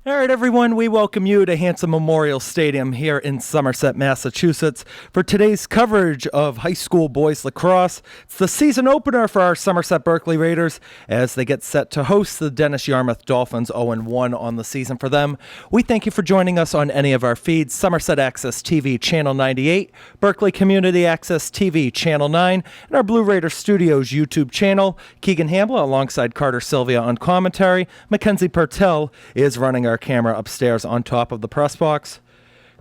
All right, everyone, we welcome you to Hanson Memorial Stadium here in Somerset, Massachusetts for today's coverage of high school boys lacrosse. It's the season opener for our Somerset Berkley Raiders as they get set to host the Dennis Yarmouth Dolphins. 0-1 on the season for them. We thank you for joining us on any of our feeds: Somerset Access TV Channel 98, Berkley Community Access TV Channel 9, and our Blue Raider Studios YouTube channel. Keegan Hambla alongside Carter Sylvia on commentary. Mackenzie Pertell is running our camera upstairs on top of the press box.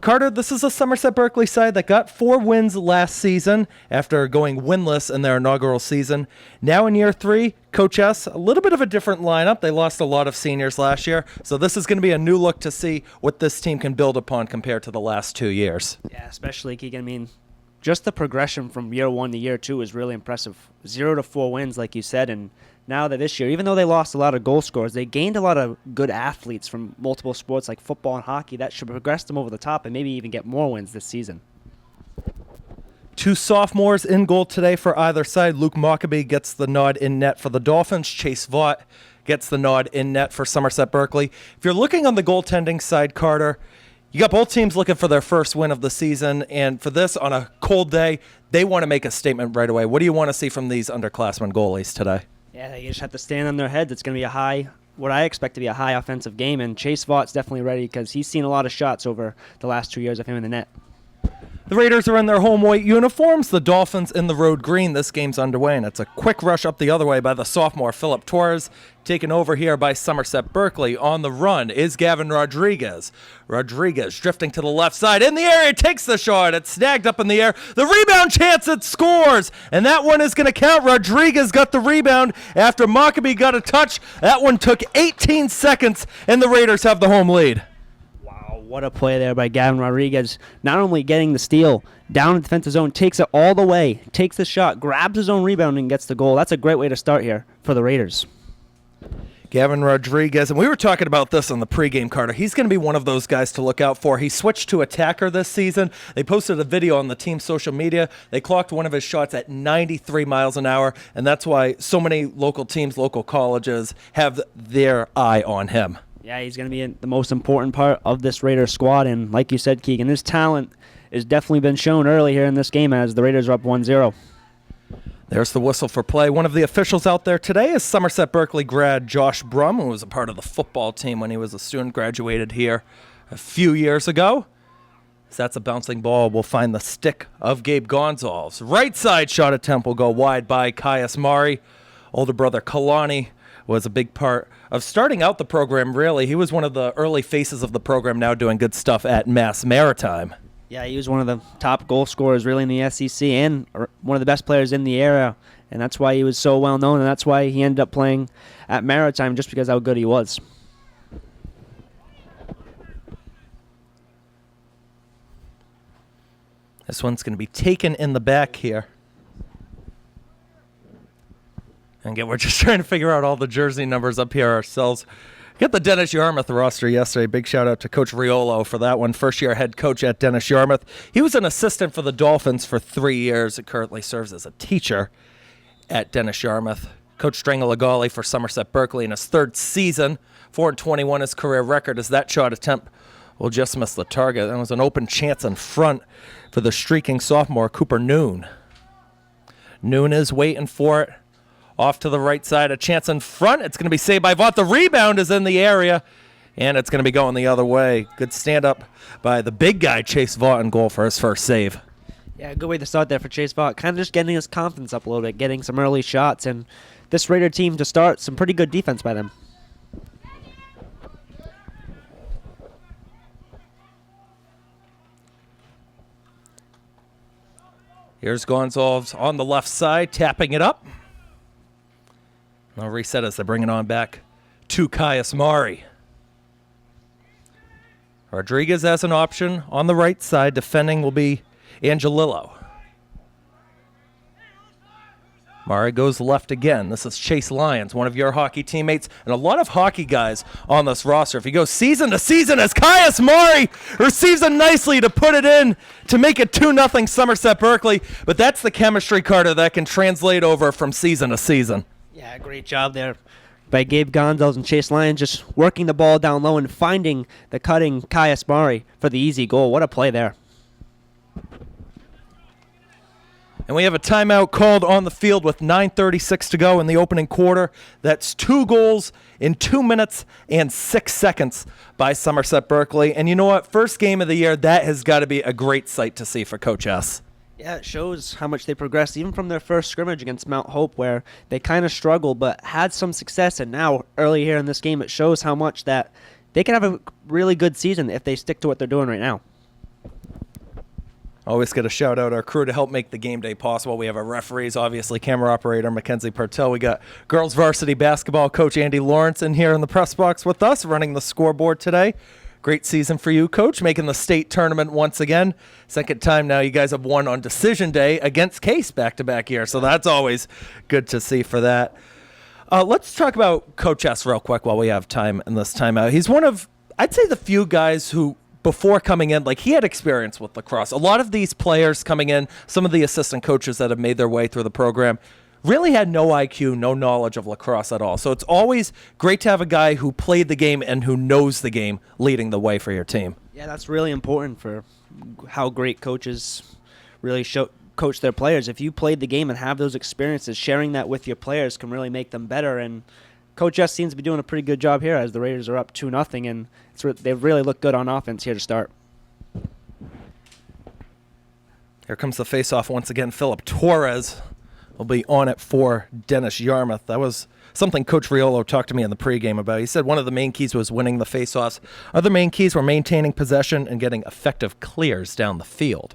Carter, this is a Somerset Berkley side that got 4 wins last season after going winless in their inaugural season. Now in year 3, Coach S, a little bit of a different lineup. They lost a lot of seniors last year, so this is going to be a new look to see what this team can build upon compared to the last 2 years. Yeah, especially Keegan. I mean, just the progression from year 1 to year 2 is really impressive. 0 to 4 wins, like you said, and now that this year, even though they lost a lot of goal scorers, they gained a lot of good athletes from multiple sports like football and hockey that should progress them over the top and maybe even get more wins this season. 2 sophomores in goal today for either side. Luke Mockabee gets the nod in net for the Dolphins. Chase Vaught gets the nod in net for Somerset Berkley. If you're looking on the goaltending side, Carter, you got both teams looking for their first win of the season, and for this, on a cold day, they want to make a statement right away. What do you want to see from these underclassmen goalies today? Yeah, they just have to stand on their heads. It's going to be what I expect to be a high offensive game, and Chase Vaught's definitely ready because he's seen a lot of shots over the last 2 years of him in the net. The Raiders are in their home white uniforms, the Dolphins in the road green. This game's underway, and it's a quick rush up the other way by the sophomore Philip Torres. Taken over here by Somerset Berkley. On the run is Gavin Rodriguez. Rodriguez drifting to the left side. In the area, takes the shot. It's snagged up in the air. The rebound chance, it scores. And that one is going to count. Rodriguez got the rebound after Mockabee got a touch. That one took 18 seconds, and the Raiders have the home lead. What a play there by Gavin Rodriguez. Not only getting the steal down in the defensive zone, takes it all the way, takes the shot, grabs his own rebound, and gets the goal. That's a great way to start here for the Raiders. Gavin Rodriguez, and we were talking about this on the pregame, Carter. He's going to be one of those guys to look out for. He switched to attacker this season. They posted a video on the team's social media. They clocked one of his shots at 93 miles an hour, and that's why so many local teams, local colleges have their eye on him. Yeah, he's going to be the most important part of this Raiders squad. And like you said, Keegan, his talent has definitely been shown early here in this game as the Raiders are up 1-0. There's the whistle for play. One of the officials out there today is Somerset Berkley grad Josh Brum, who was a part of the football team when he was a student, graduated here a few years ago. As that's a bouncing ball, we'll find the stick of Gabe Gonzalez. Right side shot attempt will go wide by Caius Mari. Older brother Kalani was a big part of starting out the program, really. He was one of the early faces of the program, now doing good stuff at Mass Maritime. Yeah, he was one of the top goal scorers really in the SEC and one of the best players in the area, and that's why he was so well known, and that's why he ended up playing at Maritime, just because how good he was. This one's going to be taken in the back here. And again, we're just trying to figure out all the jersey numbers up here ourselves. Got the Dennis Yarmouth roster yesterday. Big shout out to Coach Riolo for that one. First-year head coach at Dennis Yarmouth. He was an assistant for the Dolphins for 3 years. He currently serves as a teacher at Dennis Yarmouth. Coach Strangolagali for Somerset Berkley in his 3rd season. 4-21 his career record as that shot attempt will just miss the target. That was an open chance in front for the streaking sophomore Cooper Noon. Noon is waiting for it. Off to the right side, a chance in front. It's going to be saved by Vaught. The rebound is in the area, and it's going to be going the other way. Good stand-up by the big guy, Chase Vaught, in goal for his first save. Yeah, good way to start there for Chase Vaught. Kind of just getting his confidence up a little bit, getting some early shots, and this Raider team to start, some pretty good defense by them. Here's Gonzalez on the left side, tapping it up. I'll reset as they bring it on back to Caius Mari. Rodriguez as an option on the right side. Defending will be Angelillo. Mari goes left again. This is Chase Lyons, one of your hockey teammates, and a lot of hockey guys on this roster. If you go season to season, as Caius Mari receives it nicely to put it in to make it 2-0 Somerset Berkley, but that's the chemistry, Carter, that can translate over from season to season. Yeah, great job there. by Gabe Gonzalez and Chase Lyons, just working the ball down low and finding the cutting Kai Asmari for the easy goal. What a play there. And we have a timeout called on the field with 9:36 to go in the opening quarter. That's 2 goals in 2 minutes and 6 seconds by Somerset Berkley. And you know what? First game of the year, that has got to be a great sight to see for Coach S. Yeah, it shows how much they progressed, even from their first scrimmage against Mount Hope, where they kind of struggled but had some success. And now, early here in this game, it shows how much that they can have a really good season if they stick to what they're doing right now. Always got to shout out our crew to help make the game day possible. We have our referees, obviously, camera operator Mackenzie Partel. We got girls varsity basketball coach Andy Lawrence in here in the press box with us, running the scoreboard today. Great season for you, Coach, making the state tournament once again. Second time now you guys have won on decision day against Case back-to-back year, so that's always good to see for that. Let's talk about Coach S real quick while we have time in this timeout. He's one of, I'd say, the few guys who, before coming in, like, he had experience with lacrosse. A lot of these players coming in, some of the assistant coaches that have made their way through the program, really had no IQ, no knowledge of lacrosse at all. So it's always great to have a guy who played the game and who knows the game leading the way for your team. Yeah, that's really important for how great coaches really coach their players. If you played the game and have those experiences, sharing that with your players can really make them better. And Coach S seems to be doing a pretty good job here as the Raiders are up 2-0, and they've really looked good on offense here to start. Here comes the face-off once again. Philip Torres will be on it for Dennis Yarmouth. That was something Coach Riolo talked to me in the pregame about. He said one of the main keys was winning the face-offs. Other main keys were maintaining possession and getting effective clears down the field.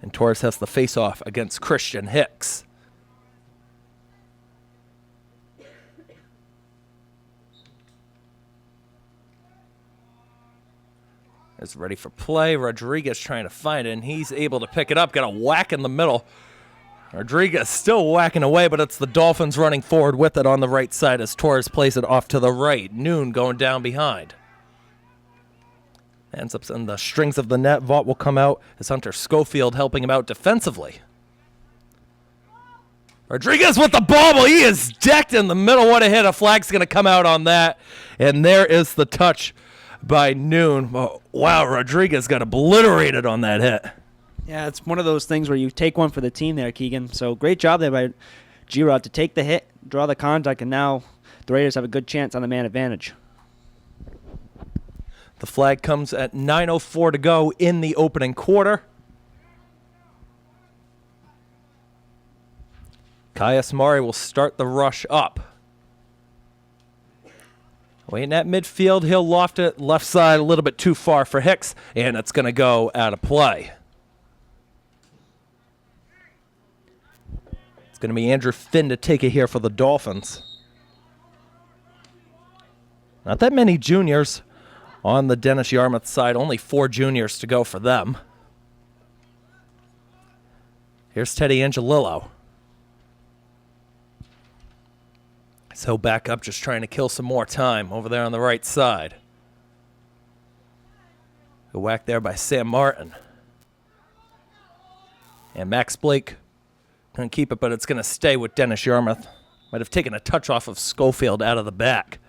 And Torres has the face-off against Christian Hicks. Is ready for play. Rodriguez trying to find it, and he's able to pick it up. Got a whack in the middle. Rodriguez still whacking away, but it's the Dolphins running forward with it on the right side as Torres plays it off to the right. Noon going down behind. Ends up in the strings of the net. Vaught will come out as Hunter Schofield helping him out defensively. Rodriguez with the bobble. He is decked in the middle. What a hit. A flag's going to come out on that. And there is the touch by Noon. Oh, wow, Rodriguez got obliterated on that hit. Yeah, it's one of those things where you take one for the team there, Keegan. So great job there by G-Rod to take the hit, draw the contact, and now the Raiders have a good chance on the man advantage. The flag comes at 9:04 to go in the opening quarter. Kai Asmari will start the rush up. Waiting at midfield, he'll loft it left side a little bit too far for Hicks, and it's going to go out of play. It's going to be Andrew Finn to take it here for the Dolphins. Not that many juniors on the Dennis Yarmouth side, only 4 juniors to go for them. Here's Teddy Angelillo. So back up, just trying to kill some more time over there on the right side. A whack there by Sam Martin. And Max Blake going to keep it, but it's going to stay with Dennis Yarmouth. Might have taken a touch off of Schofield out of the back.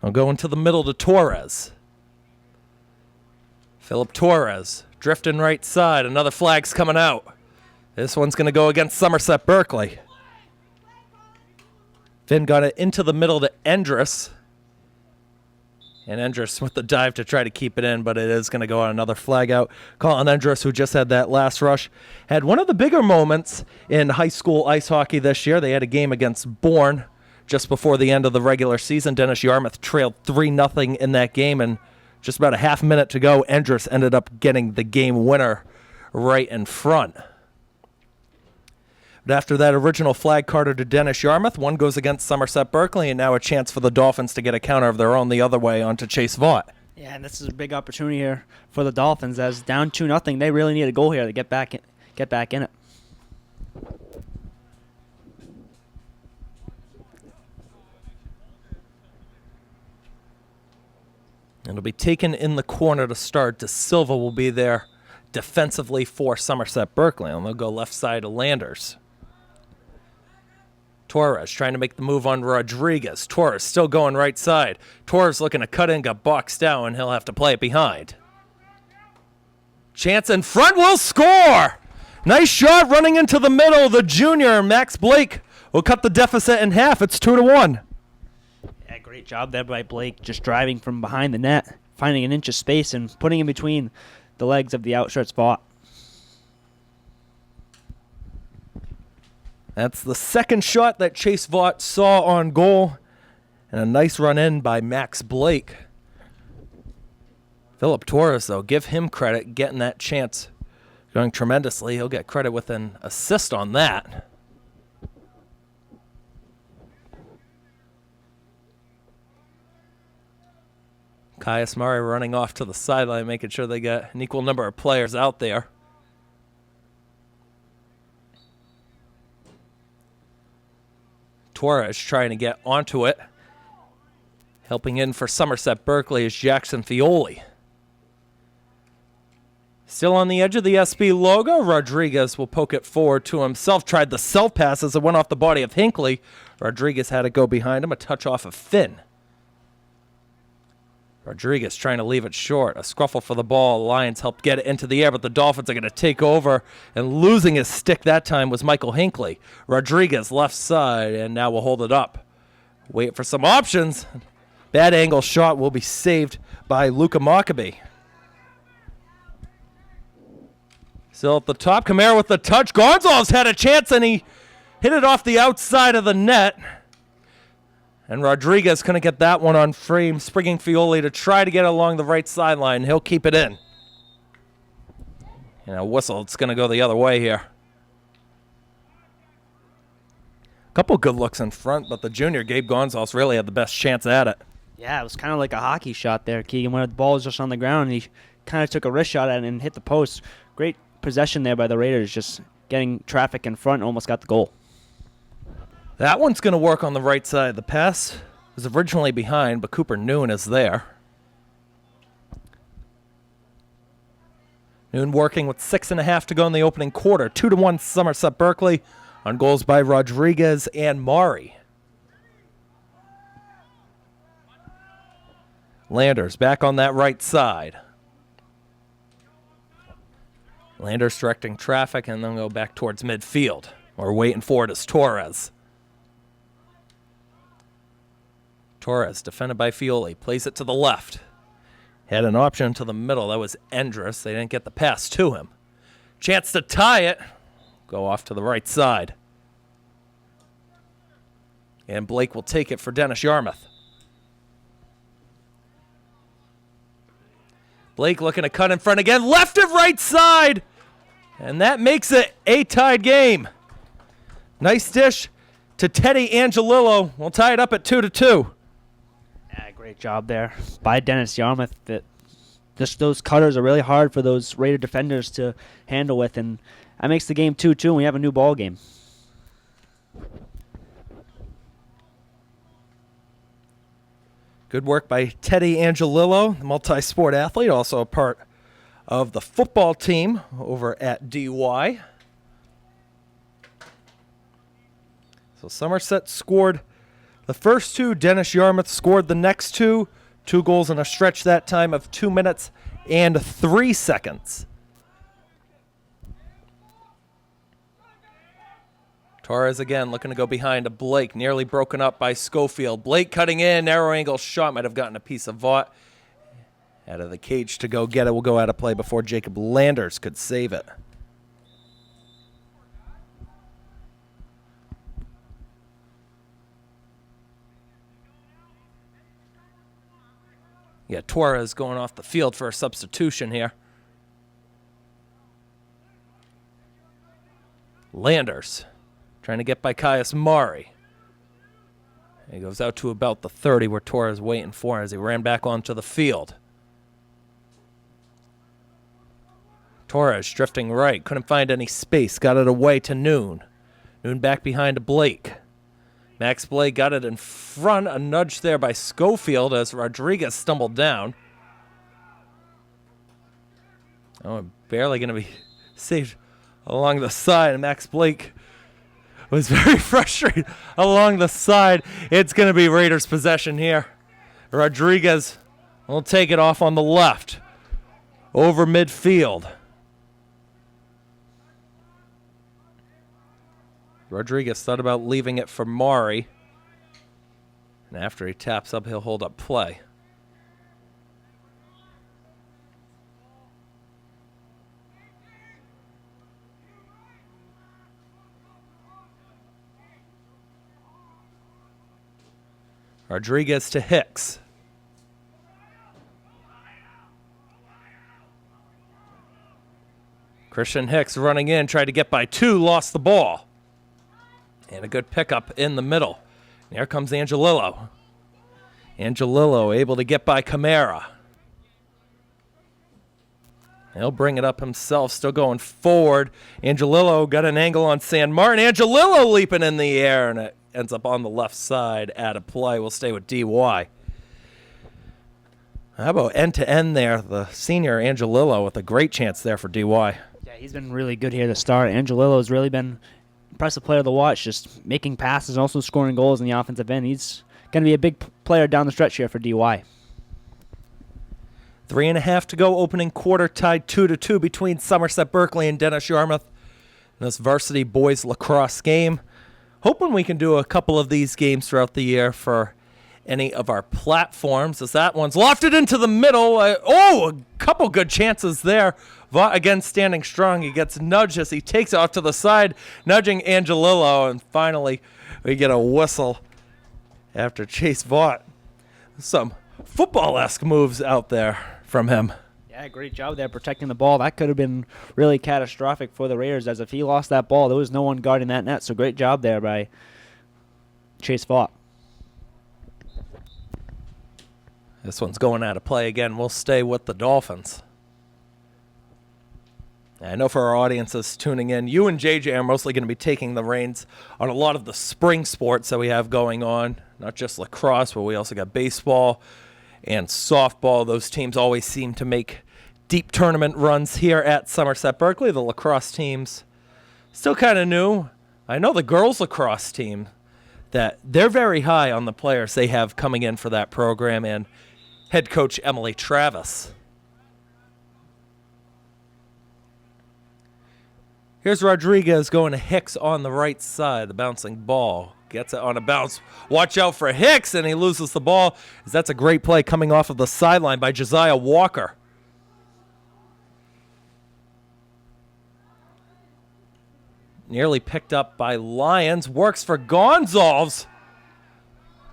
I'll go into the middle to Torres. Philip Torres drifting right side. Another flag's coming out. This one's going to go against Somerset Berkley. Finn got it into the middle to Endress. And Endress with the dive to try to keep it in, but it is going to go on another flag out. Colin Endress, who just had that last rush, had one of the bigger moments in high school ice hockey this year. They had a game against Bourne just before the end of the regular season. Dennis Yarmouth trailed 3-0 in that game, and just about a half minute to go, Endress ended up getting the game winner right in front. But after that original flag carded to Dennis Yarmouth, one goes against Somerset Berkley, and now a chance for the Dolphins to get a counter of their own the other way onto Chase Vaught. Yeah, and this is a big opportunity here for the Dolphins as down 2-0. They really need a goal here to get back in it. It'll be taken in the corner to start. De Silva will be there defensively for Somerset Berkley. And they'll go left side to Landers. Torres trying to make the move on Rodriguez. Torres still going right side. Torres looking to cut in, got boxed out, and he'll have to play it behind. Chance in front, will score! Nice shot running into the middle. The junior, Max Blake, will cut the deficit in half. It's 2-1. Yeah, great job there by Blake, just driving from behind the net, finding an inch of space and putting in between the legs of the outshirt spot. That's the second shot that Chase Vaught saw on goal. And a nice run in by Max Blake. Philip Torres, though, give him credit getting that chance. Going tremendously. He'll get credit with an assist on that. Caius Murray running off to the sideline, making sure they got an equal number of players out there. Torres trying to get onto it. Helping in for Somerset Berkley is Jackson Fioli. Still on the edge of the SB logo, Rodriguez will poke it forward to himself. Tried the self pass as it went off the body of Hinckley. Rodriguez had to go behind him, a touch off of Finn. Rodriguez trying to leave it short. A scruffle for the ball. Lions helped get it into the air, but the Dolphins are going to take over. And losing his stick that time was Michael Hinckley. Rodriguez left side, and now we'll hold it up. Wait for some options. Bad angle shot will be saved by Luka Maccabi. Still at the top. Kamara with the touch. Gonzalez had a chance, and he hit it off the outside of the net. And Rodriguez couldn't get that one on frame, springing Fioli to try to get it along the right sideline. He'll keep it in. And a whistle. It's going to go the other way here. A couple good looks in front, but the junior, Gabe Gonzalez, really had the best chance at it. Yeah, it was kind of like a hockey shot there, Keegan, where the ball was just on the ground, and he kind of took a wrist shot at it and hit the post. Great possession there by the Raiders, just getting traffic in front, almost got the goal. That one's going to work on the right side. The pass was originally behind, but Cooper Noon is there. Noon working with 6.5 to go in the opening quarter. 2-1 Somerset Berkley on goals by Rodriguez and Mari. Landers back on that right side. Landers directing traffic and then go back towards midfield. Or waiting for it is Torres. Torres, defended by Fioli, plays it to the left. Had an option to the middle. That was Endress. They didn't get the pass to him. Chance to tie it. Go off to the right side. And Blake will take it for Dennis Yarmouth. Blake looking to cut in front again. Left and right side. And that makes it a tied game. Nice dish to Teddy Angelillo. We'll tie it up at 2-2. Yeah, great job there by Dennis Yarmouth. Those cutters are really hard for those Raider defenders to handle with, and that makes the game 2-2, and we have a new ball game. Good work by Teddy Angelillo, the multi-sport athlete, also a part of the football team over at DY. So Somerset scored the first two. Dennis Yarmouth scored the next two. 2 goals in a stretch that time of 2 minutes and 3 seconds. Torres again looking to go behind to Blake. Nearly broken up by Schofield. Blake cutting in. Narrow angle shot. Might have gotten a piece of Vaught. Out of the cage to go get it. Will go out of play before Jacob Landers could save it. Yeah, Torres going off the field for a substitution here. Landers trying to get by Caius Mari. He goes out to about the 30 where Torres waiting for as he ran back onto the field. Torres drifting right. Couldn't find any space. Got it away to Noon. Noon back behind to Blake. Max Blake got it in front. A nudge there by Schofield as Rodriguez stumbled down. Oh, barely going to be saved along the side. And Max Blake was very frustrated along the side. It's going to be Raiders possession here. Rodriguez will take it off on the left over midfield. Rodriguez thought about leaving it for Mari. And after he taps up, he'll hold up play. Rodriguez to Hicks. Christian Hicks running in, tried to get by two, lost the ball. And a good pickup in the middle. And here comes Angelillo. Angelillo able to get by Camara. He'll bring it up himself, still going forward. Angelillo got an angle on San Martin. Angelillo leaping in the air, and it ends up on the left side out of play. We'll stay with DY. How about end-to-end there? The senior Angelillo with a great chance there for DY. Yeah, he's been really good here to start. Angelillo's really been impressive player to watch, just making passes and also scoring goals in the offensive end. He's going to be a big player down the stretch here for DY. 3.5 to go, opening quarter, tied 2-2 between Somerset Berkley and Dennis Yarmouth in this varsity boys lacrosse game. Hoping we can do a couple of these games throughout the year for any of our platforms, as that one's lofted into the middle. A couple good chances there. Vaught again standing strong. He gets nudged as he takes it off to the side, nudging Angelillo, and finally we get a whistle after Chase Vaught. Some football-esque moves out there from him. Yeah, great job there protecting the ball. That could have been really catastrophic for the Raiders, as if he lost that ball, there was no one guarding that net. So great job there by Chase Vaught. This one's going out of play again. We'll stay with the Dolphins. I know for our audiences tuning in, you and JJ are mostly going to be taking the reins on a lot of the spring sports that we have going on, not just lacrosse, but we also got baseball and softball. Those teams always seem to make deep tournament runs here at Somerset Berkley. The lacrosse teams still kind of new. I know the girls lacrosse team, that they're very high on the players they have coming in for that program, and head coach Emily Travis. Here's Rodriguez going to Hicks on the right side. The bouncing ball gets it on a bounce. Watch out for Hicks, and he loses the ball. That's a great play coming off of the sideline by Josiah Walker. Nearly picked up by Lyons. Works for Gonzalez.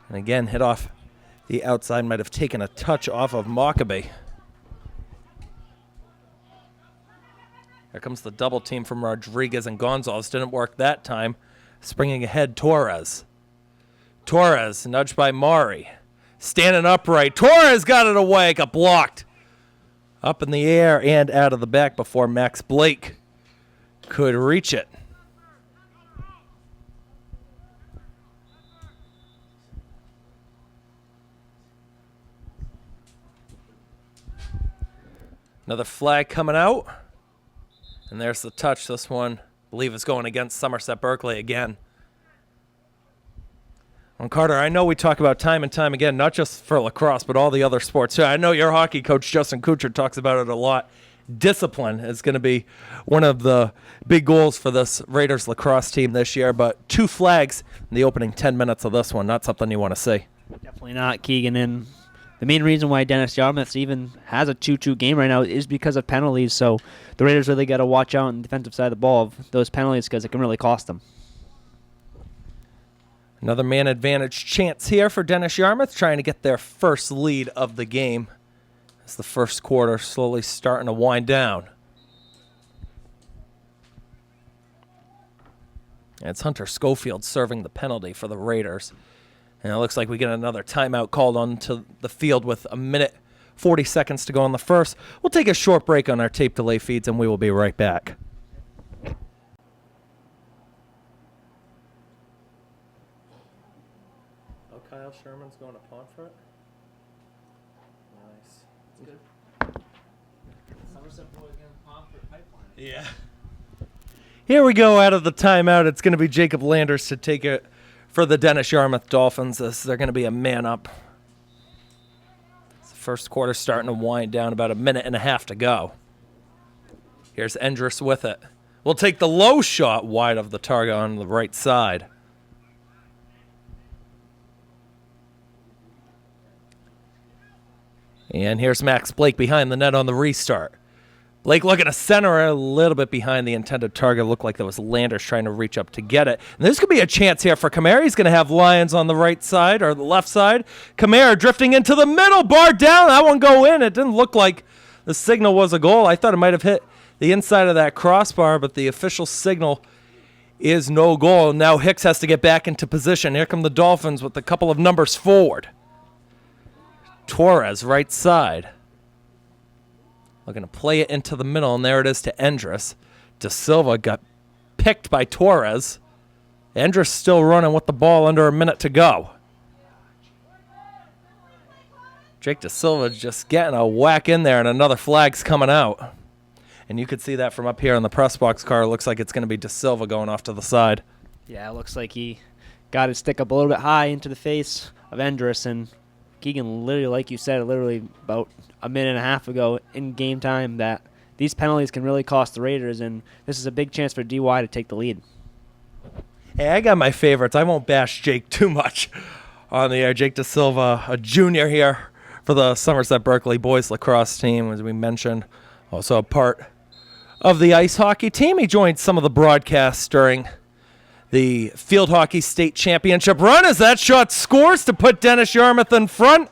And again, hit off the outside. Might have taken a touch off of Mockabee. Here comes the double team from Rodriguez and Gonzalez. Didn't work that time. Springing ahead, Torres. Torres, nudged by Mari. Standing upright. Torres got it away. Got blocked. Up in the air and out of the back before Max Blake could reach it. Another flag coming out. And there's the touch. This one, I believe, is going against Somerset Berkley again. And Carter, I know we talk about time and time again, not just for lacrosse, but all the other sports too. I know your hockey coach, Justin Kuchar, talks about it a lot. Discipline is going to be one of the big goals for this Raiders lacrosse team this year, but 2 flags in the opening 10 minutes of this one, not something you want to see. Definitely not, Keegan. And the main reason why Dennis Yarmouth even has a 2-2 game right now is because of penalties. So the Raiders really got to watch out on the defensive side of the ball of those penalties, because it can really cost them. Another man advantage chance here for Dennis Yarmouth, trying to get their first lead of the game as the first quarter slowly starting to wind down. And it's Hunter Schofield serving the penalty for the Raiders. And it looks like we get another timeout called onto the field with 1:40 to go on the first. We'll take a short break on our tape delay feeds, and we will be right back. Oh, Kyle Sherman's going to Pomfret? Nice. It's good. Yeah. Here we go out of the timeout. It's going to be Jacob Landers to take it for the Dennis Yarmouth Dolphins. They're going to be a man up. It's the first quarter starting to wind down, about a minute and a half to go. Here's Endress with it. We'll take the low shot wide of the target on the right side. And here's Max Blake behind the net on the restart. Blake looking to center a little bit behind the intended target. Looked like that was Landers trying to reach up to get it. And this could be a chance here for Kamara. He's going to have Lyons on the right side or the left side. Kamara drifting into the middle, bar down. That one go in. It didn't look like the signal was a goal. I thought it might have hit the inside of that crossbar, but the official signal is no goal. Now Hicks has to get back into position. Here come the Dolphins with a couple of numbers forward. Torres, right side. Looking to play it into the middle, and there it is to Endress. De Silva got picked by Torres. Endress still running with the ball under a minute to go. Jake De Silva just getting a whack in there, and another flag's coming out. And you could see that from up here in the press box car. It looks like it's going to be De Silva going off to the side. Yeah, it looks like he got his stick up a little bit high into the face of Endress, and Keegan, literally, like you said, literally about a minute and a half ago in game time, that these penalties can really cost the Raiders, and this is a big chance for DY to take the lead. Hey, I got my favorites. I won't bash Jake too much on the air. Jake De Silva, a junior here for the Somerset Berkley boys lacrosse team, as we mentioned. Also a part of the ice hockey team. He joined some of the broadcasts during the field hockey state championship run as that shot scores to put Dennis Yarmouth in front.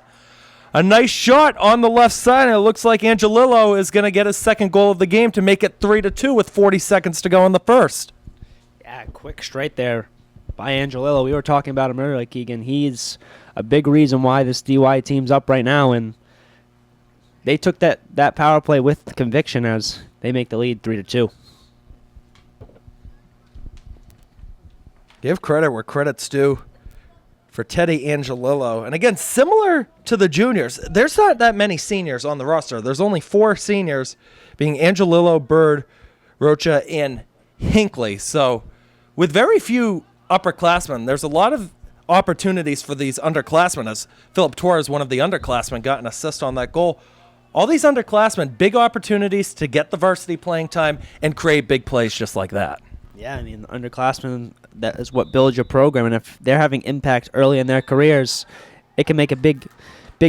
A nice shot on the left side, and it looks like Angelillo is going to get his second goal of the game to make it 3-2 with 40 seconds to go in the first. Yeah, quick straight there by Angelillo. We were talking about him earlier, Keegan. He's a big reason why this DY team's up right now, and they took that power play with conviction as they make the lead 3-2. Give credit where credit's due for Teddy Angelillo. And again, similar to the juniors, there's not that many seniors on the roster. There's only 4 seniors, being Angelillo, Bird, Rocha, and Hinckley. So with very few upperclassmen, there's a lot of opportunities for these underclassmen, as Philip Torres, one of the underclassmen, got an assist on that goal. All these underclassmen, big opportunities to get the varsity playing time and create big plays just like that. Yeah, I mean, underclassmen, that is what builds your program, and if they're having impact early in their careers, it can make a big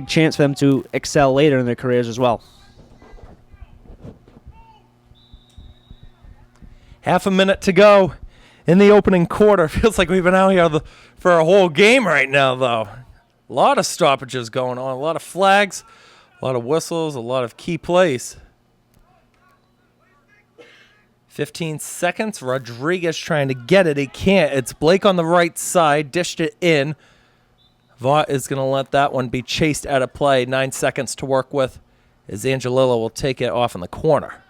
chance for them to excel later in their careers as well. Half a minute to go in the opening quarter. Feels like we've been out here for a whole game right now, though. A lot of stoppages going on, a lot of flags, a lot of whistles, a lot of key plays. 15 seconds. Rodriguez trying to get it. He can't. It's Blake on the right side. Dished it in. Vaught is going to let that one be chased out of play. 9 seconds to work with as Angelillo will take it off in the corner.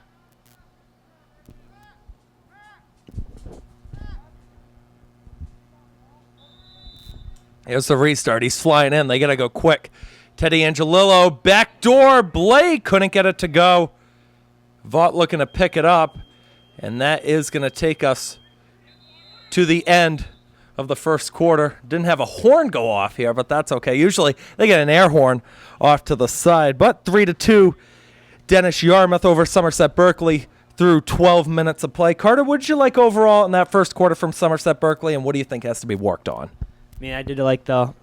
Here's the restart. He's flying in. They got to go quick. Teddy Angelillo, backdoor. Blake couldn't get it to go. Vaught looking to pick it up. And that is going to take us to the end of the first quarter. Didn't have a horn go off here, but that's okay. Usually they get an air horn off to the side. But 3-2, Dennis Yarmouth over Somerset Berkley through 12 minutes of play. Carter, what did you like overall in that first quarter from Somerset Berkley, and what do you think has to be worked on? I mean, I did like to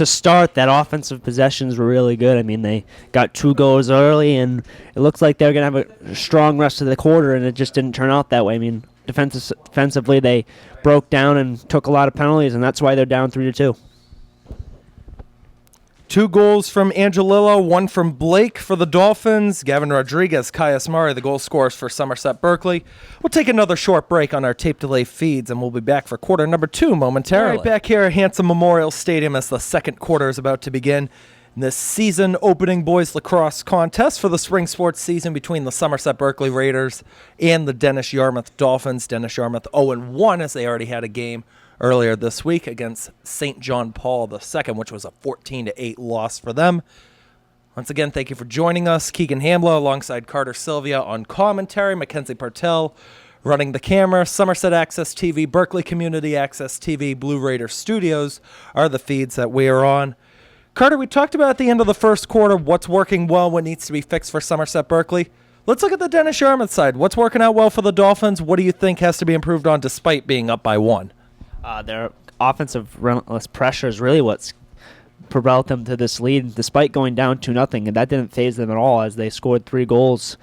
start, that offensive possessions were really good. I mean, they got 2 goals early, and it looks like they're going to have a strong rest of the quarter, and it just didn't turn out that way. I mean, defensively, they broke down and took a lot of penalties, and that's why they're down 3-2. 2 goals from Angelillo, 1 from Blake for the Dolphins. Gavin Rodriguez, Caius Murray, the goal scorers for Somerset Berkley. We'll take another short break on our tape delay feeds, and we'll be back for quarter number 2 momentarily. All right, back here at Hanson Memorial Stadium as the second quarter is about to begin. In this season opening boys lacrosse contest for the spring sports season between the Somerset Berkley Raiders and the Dennis Yarmouth Dolphins. Dennis Yarmouth 0-1 as they already had a game earlier this week against St. John Paul II, which was a 14-8 loss for them. Once again, thank you for joining us. Keegan Hamlow alongside Carter Sylvia on commentary, Mackenzie Partel running the camera, Somerset Access TV, Berkeley Community Access TV, Blue Raider Studios are the feeds that we are on. Carter, we talked about at the end of the first quarter what's working well, what needs to be fixed for Somerset Berkley. Let's look at the Dennis Yarmouth side. What's working out well for the Dolphins? What do you think has to be improved on despite being up by 1? Their offensive relentless pressure is really what's propelled them to this lead, despite going down 2-0, and that didn't faze them at all as they scored 3 goals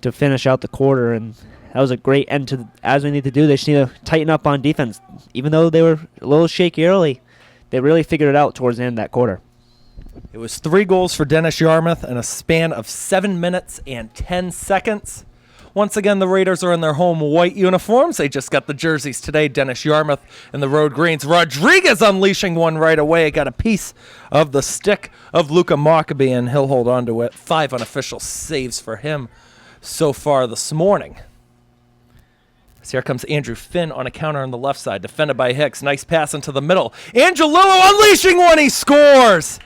to finish out the quarter, and that was a great end to as we need to do. They just need to tighten up on defense. Even though they were a little shaky early, they really figured it out towards the end of that quarter. It was 3 goals for Dennis Yarmouth in a span of 7 minutes and 10 seconds. Once again, the Raiders are in their home white uniforms. They just got the jerseys today. Dennis Yarmouth in the road greens. Rodriguez unleashing one right away. Got a piece of the stick of Luka Mockabee, and he'll hold on to it. 5 unofficial saves for him so far this morning. So here comes Andrew Finn on a counter on the left side, defended by Hicks. Nice pass into the middle. Angelillo unleashing one. He scores.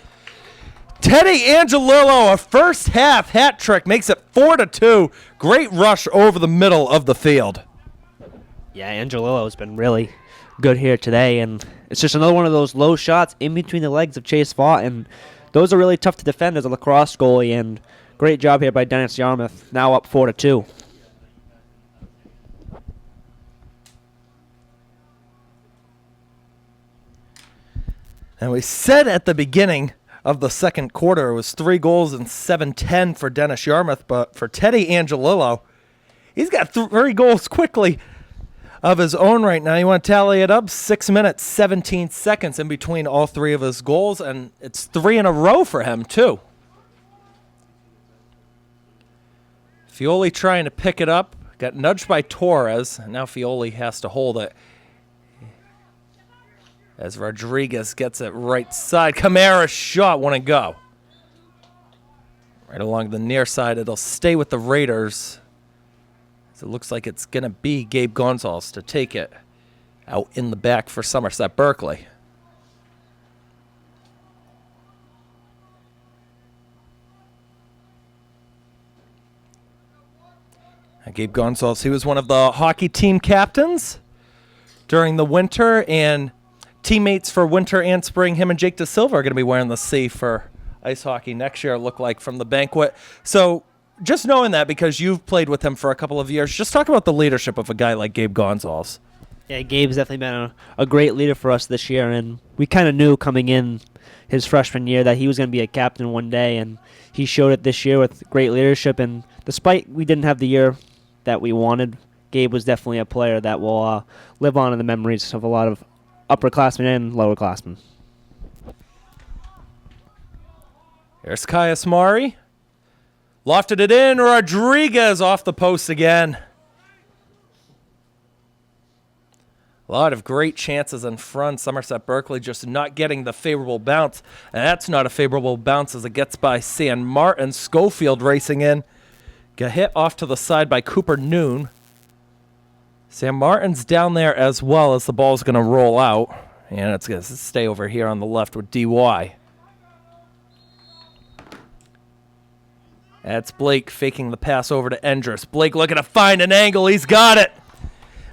Teddy Angelillo, a first half hat trick, makes it 4-2. Great rush over the middle of the field. Yeah, Angelillo has been really good here today, and it's just another one of those low shots in between the legs of Chase Vaught, and those are really tough to defend as a lacrosse goalie, and great job here by Dennis Yarmouth, now up 4-2. And we said at the beginning of the second quarter, it was 3 goals and 7-10 for Dennis Yarmouth, but for Teddy Angelillo, he's got 3 goals quickly of his own right now. You want to tally it up? 6 minutes, 17 seconds in between all 3 of his goals, and it's 3 in a row for him, too. Fioli trying to pick it up, got nudged by Torres, and now Fioli has to hold it. As Rodriguez gets it right side. Kamara's shot won't go. Right along the near side. It'll stay with the Raiders. So it looks like it's going to be Gabe Gonzalez to take it out in the back for Somerset Berkley. And Gabe Gonzalez, he was one of the hockey team captains during the winter, and teammates for winter and spring. Him and Jake Da Silva are going to be wearing the C for ice hockey next year, look like, from the banquet. So just knowing that, because you've played with him for a couple of years, just talk about the leadership of a guy like Gabe Gonzalez. Yeah, Gabe's definitely been a great leader for us this year, and we kind of knew coming in his freshman year that he was going to be a captain one day, and he showed it this year with great leadership. And despite we didn't have the year that we wanted, Gabe was definitely a player that will live on in the memories of a lot of upperclassmen and lowerclassmen. Here's Caius Mari. Lofted it in. Rodriguez off the post again. A lot of great chances in front. Somerset Berkley just not getting the favorable bounce. And that's not a favorable bounce as it gets by San Martin. Schofield racing in. Got hit off to the side by Cooper Noon. Sam Martin's down there as well as the ball's going to roll out. And it's going to stay over here on the left with DY. That's Blake faking the pass over to Endress. Blake looking to find an angle. He's got it.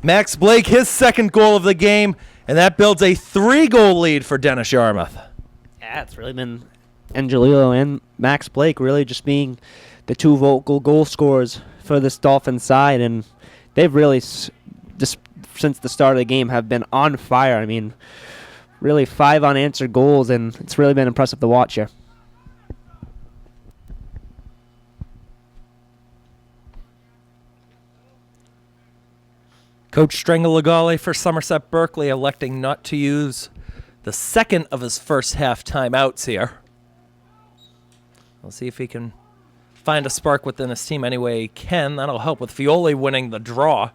Max Blake, his second goal of the game. And that builds a 3-goal lead for Dennis Yarmouth. Yeah, it's really been Angelillo and Max Blake really just being the 2 vocal goal scorers for this Dolphins side. And they've really, just since the start of the game, have been on fire. I mean, really 5 unanswered goals, and it's really been impressive to watch here. Coach Strangolagale for Somerset Berkley electing not to use the second of his first half timeouts here. We'll see if he can find a spark within his team any way he can. That'll help with Fioli winning the draw.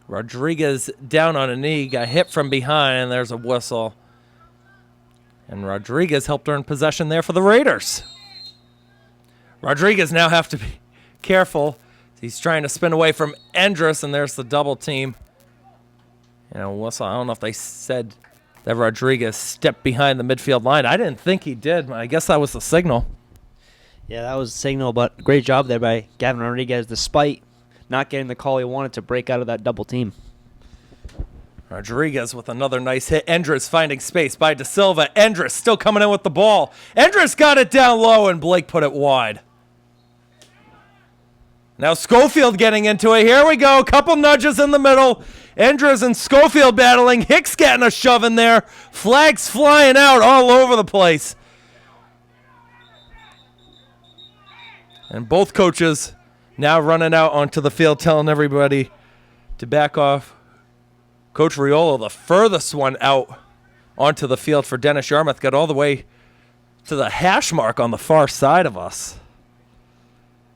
Rodriguez down on a knee, got hit from behind, and there's a whistle. And Rodriguez helped earn possession there for the Raiders. Rodriguez now have to be careful. He's trying to spin away from Endress, and there's the double team. You know, whistle. I don't know if they said that Rodriguez stepped behind the midfield line. I didn't think he did. I guess that was the signal. Yeah, that was a signal, but great job there by Gavin Rodriguez, despite not getting the call he wanted to break out of that double team. Rodriguez with another nice hit. Endres finding space by De Silva. Endres still coming in with the ball. Endres got it down low, and Blake put it wide. Now Schofield getting into it. Here we go. Couple nudges in the middle. Endres and Schofield battling. Hicks getting a shove in there. Flags flying out all over the place. And both coaches now running out onto the field telling everybody to back off. Coach Riolo, the furthest one out onto the field for Dennis Yarmouth, got all the way to the hash mark on the far side of us.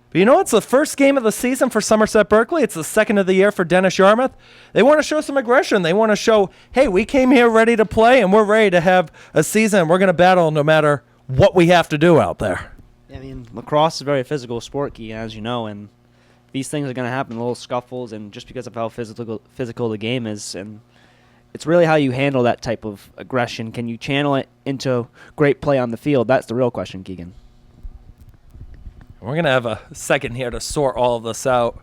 But you know, it's the first game of the season for Somerset Berkley. It's the second of the year for Dennis Yarmouth. They want to show some aggression. They want to show, hey, we came here ready to play, and we're ready to have a season. We're going to battle no matter what we have to do out there. I mean, lacrosse is a very physical sport, Keegan, as you know, and these things are going to happen, little scuffles, and just because of how physical the game is. And it's really how you handle that type of aggression. Can you channel it into great play on the field? That's the real question, Keegan. We're going to have a second here to sort all of this out.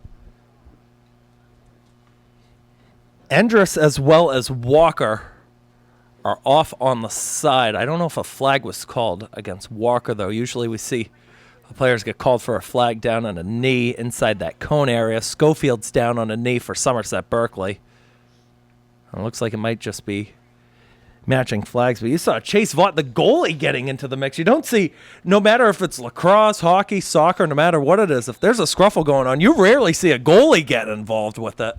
Endres as well as Walker are off on the side. I don't know if a flag was called against Walker, though. Usually we see the players get called for a flag down on a knee inside that cone area. Schofield's down on a knee for Somerset Berkley. It looks like it might just be matching flags, but you saw Chase Vaught, the goalie, getting into the mix. You don't see, no matter if it's lacrosse, hockey, soccer, no matter what it is, if there's a scruffle going on, you rarely see a goalie get involved with it.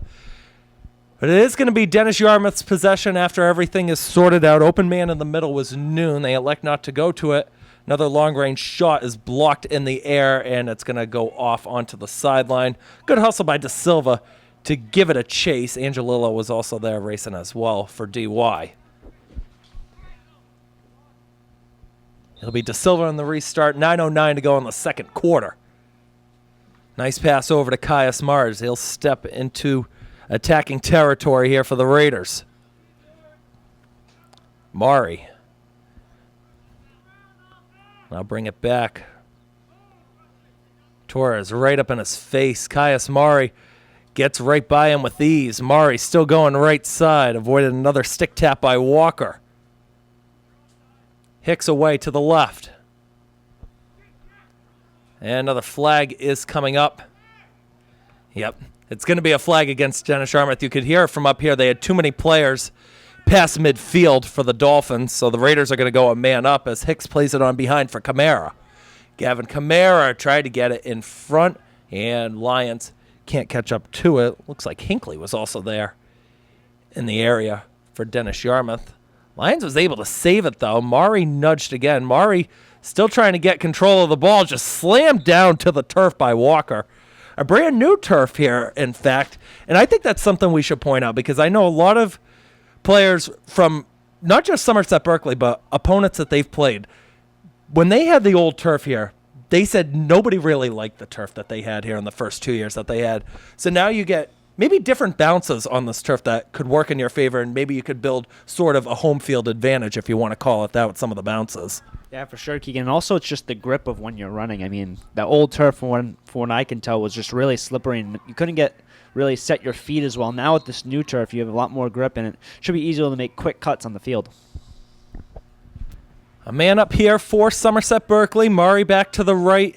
But it is going to be Dennis Yarmouth's possession after everything is sorted out. Open man in the middle was Noon. They elect not to go to it. Another long-range shot is blocked in the air, and it's going to go off onto the sideline. Good hustle by De Silva to give it a chase. Angelillo was also there racing as well for DY. It'll be De Silva on the restart. 9:09 to go in the second quarter. Nice pass over to Caius Mars. He'll step into attacking territory here for the Raiders. Mari. I'll bring it back. Torres right up in his face. Caius Mari gets right by him with ease. Mari still going right side. Avoided another stick tap by Walker. Hicks away to the left. And another flag is coming up. Yep, it's going to be a flag against Dennis Yarmouth. You could hear it from up here. They had too many players past midfield for the Dolphins, so the Raiders are going to go a man up as Hicks plays it on behind for Camara. Gavin Camara tried to get it in front, and Lions can't catch up to it. Looks like Hinckley was also there in the area for Dennis Yarmouth. Lions was able to save it, though. Mari nudged again. Mari still trying to get control of the ball, just slammed down to the turf by Walker. A brand new turf here, in fact, and I think that's something we should point out because I know a lot of players from not just Somerset Berkley, but opponents that they've played, when they had the old turf here, they said nobody really liked the turf that they had here in the first 2 years that they had. So now you get maybe different bounces on this turf that could work in your favor, and maybe you could build sort of a home field advantage, if you want to call it that, with some of the bounces. Yeah, for sure, Keegan. And also, it's just the grip of when you're running. I mean, that old turf, from what I can tell, was just really slippery, and you couldn't really set your feet as well. Now with this new turf, you have a lot more grip, and it should be easier to make quick cuts on the field. A man up here for Somerset Berkley. Mari back to the right.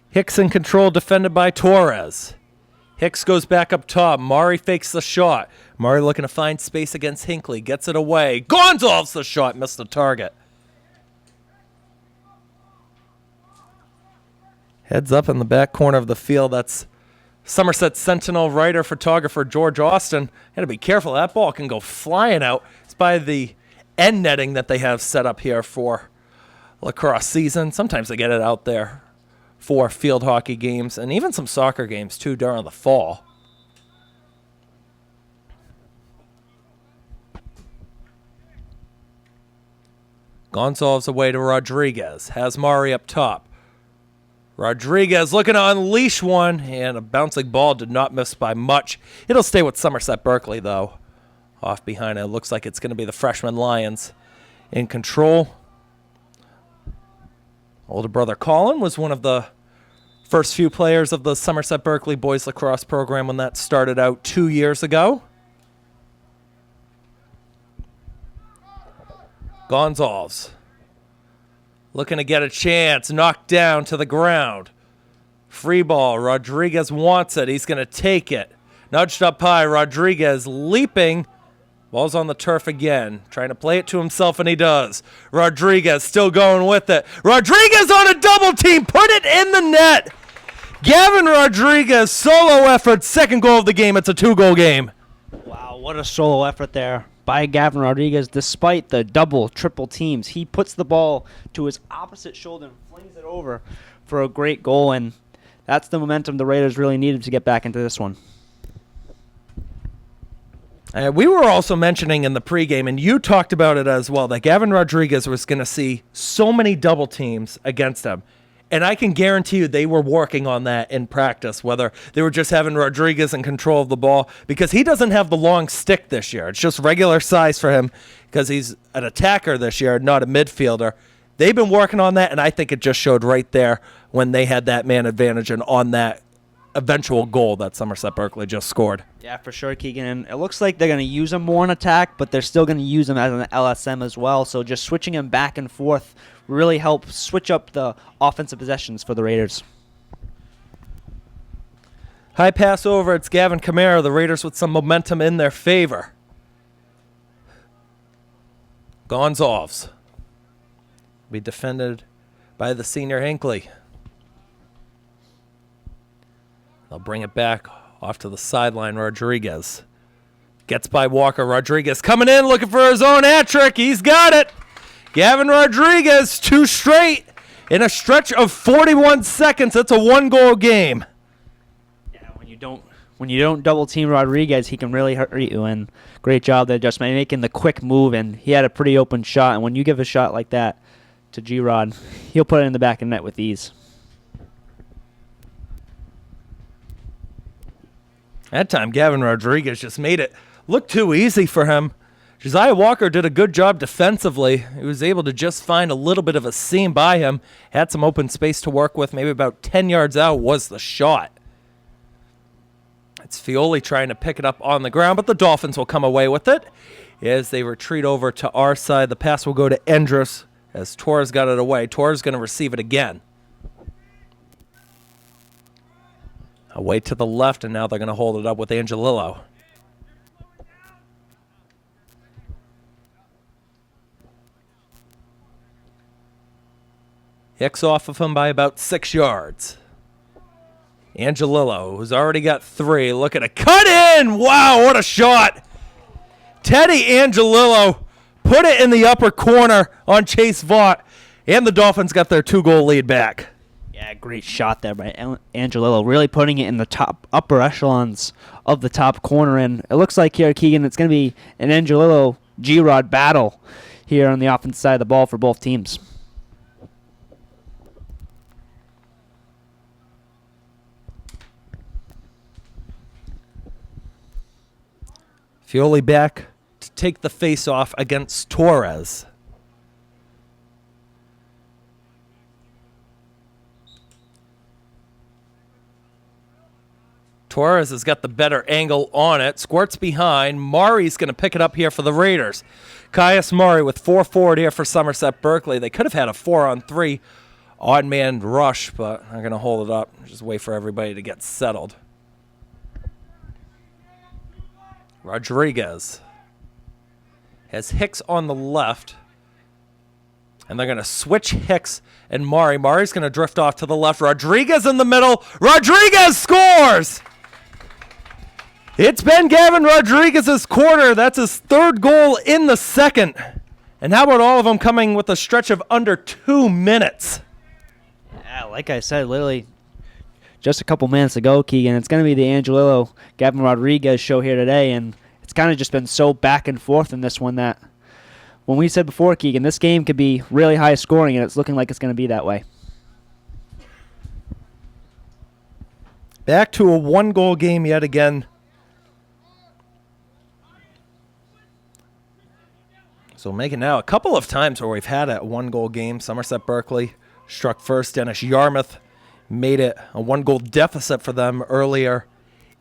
Hicks in control, defended by Torres. Hicks goes back up top. Mari fakes the shot. Mari looking to find space against Hinckley. Gets it away. Gonzalez the shot. Missed the target. Heads up in the back corner of the field. That's Somerset Sentinel writer, photographer George Austin. Had to be careful. That ball can go flying out. It's by the end netting that they have set up here for lacrosse season. Sometimes they get it out there for field hockey games and even some soccer games too during the fall. Gonzalez away to Rodriguez. Has Mari up top. Rodriguez looking to unleash one, and a bouncing ball did not miss by much. It'll stay with Somerset Berkley, though. Off behind it. Looks like it's going to be the freshman Lions in control. Older brother Colin was one of the first few players of the Somerset Berkley boys lacrosse program when that started out 2 years ago. Gonzalez looking to get a chance, knocked down to the ground. Free ball, Rodriguez wants it, he's going to take it. Nudged up high, Rodriguez leaping. Ball's on the turf again, trying to play it to himself, and he does. Rodriguez still going with it. Rodriguez on a double team, put it in the net. Gavin Rodriguez, solo effort, second goal of the game. It's a 2-goal game. Wow, what a solo effort there by Gavin Rodriguez. Despite the double, triple teams, he puts the ball to his opposite shoulder and flings it over for a great goal, and that's the momentum the Raiders really needed to get back into this one. We were also mentioning in the pregame, and you talked about it as well, that Gavin Rodriguez was going to see so many double teams against him. And I can guarantee you they were working on that in practice, whether they were just having Rodriguez in control of the ball, because he doesn't have the long stick this year. It's just regular size for him because he's an attacker this year, not a midfielder. They've been working on that, and I think it just showed right there when they had that man advantage and on that eventual goal that Somerset Berkley just scored. Yeah, for sure, Keegan. And it looks like they're going to use him more in attack, but they're still going to use him as an LSM as well. So just switching him back and forth really helps switch up the offensive possessions for the Raiders. High pass over. It's Gavin Kamara. The Raiders with some momentum in their favor. Gonzalez be defended by the senior Hinckley. They'll bring it back off to the sideline. Rodriguez gets by Walker. Rodriguez coming in, looking for his own hat trick. He's got it. Gavin Rodriguez, 2 straight in a stretch of 41 seconds. It's a 1-goal game. Yeah, when you don't double team Rodriguez, he can really hurt you. And great job there, just making the quick move. And he had a pretty open shot. And when you give a shot like that to G-Rod, he'll put it in the back of the net with ease. That time, Gavin Rodriguez just made it look too easy for him. Josiah Walker did a good job defensively. He was able to just find a little bit of a seam by him. Had some open space to work with. Maybe about 10 yards out was the shot. It's Fioli trying to pick it up on the ground, but the Dolphins will come away with it as they retreat over to our side. The pass will go to Endress as Torres got it away. Torres going to receive it again. Away to the left, and now they're going to hold it up with Angelillo. Hicks off of him by about 6 yards. Angelillo, who's already got 3, looking to cut in. Wow, what a shot. Teddy Angelillo put it in the upper corner on Chase Vaught, and the Dolphins got their 2-goal lead back. Yeah, great shot there by Angelillo, really putting it in the upper echelons of the top corner. And it looks like here, Keegan, it's going to be an Angelillo G-Rod battle here on the offensive side of the ball for both teams. Fioli back to take the face-off against Torres. Torres has got the better angle on it. Squirts behind. Murray's going to pick it up here for the Raiders. Caius Murray with 4 forward here for Somerset Berkley. They could have had a 4-on-3 odd-man rush, but they're going to hold it up. Just wait for everybody to get settled. Rodriguez has Hicks on the left. And they're going to switch Hicks and Murray. Murray's going to drift off to the left. Rodriguez in the middle. Rodriguez scores! It's been Gavin Rodriguez's quarter. That's his 3rd goal in the 2nd. And how about all of them coming with a stretch of under 2 minutes? Yeah, like I said, literally just a couple minutes ago, Keegan, it's going to be the Angelillo Gavin Rodriguez show here today. And it's kind of just been so back and forth in this one that when we said before, Keegan, this game could be really high scoring, and it's looking like it's going to be that way. Back to a 1-goal game yet again. So make it now a couple of times where we've had a 1-goal game. Somerset Berkley struck first. Dennis Yarmouth made it a 1-goal deficit for them earlier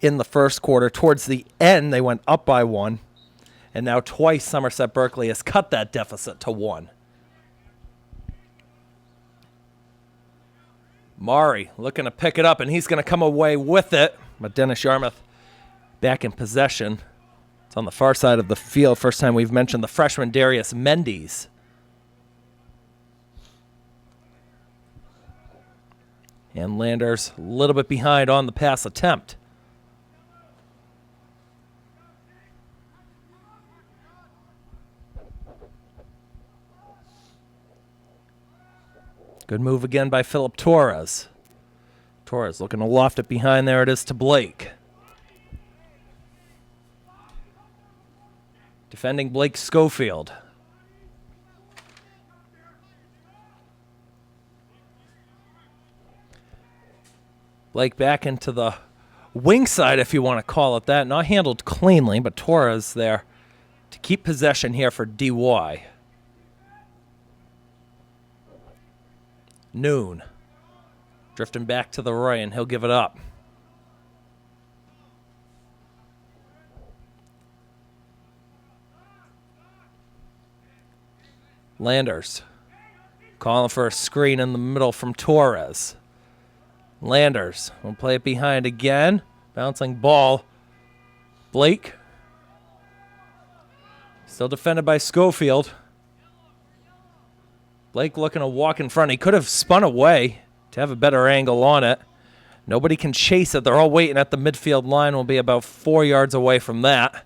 in the first quarter. Towards the end, they went up by 1. And now twice Somerset Berkley has cut that deficit to 1. Mari looking to pick it up, and he's going to come away with it. But Dennis Yarmouth back in possession. It's on the far side of the field. First time we've mentioned the freshman Darius Mendes. And Landers a little bit behind on the pass attempt. Good move again by Philip Torres. Torres looking to loft it behind. There it is to Blake. Defending Blake Schofield. Blake back into the wing side, if you want to call it that. Not handled cleanly, but Torres there to keep possession here for DY. Noon. Drifting back to the right, and he'll give it up. Landers calling for a screen in the middle from Torres. Landers will play it behind again. Bouncing ball. Blake. Still defended by Schofield. Blake looking to walk in front. He could have spun away to have a better angle on it. Nobody can chase it. They're all waiting at the midfield line. Will be about 4 yards away from that.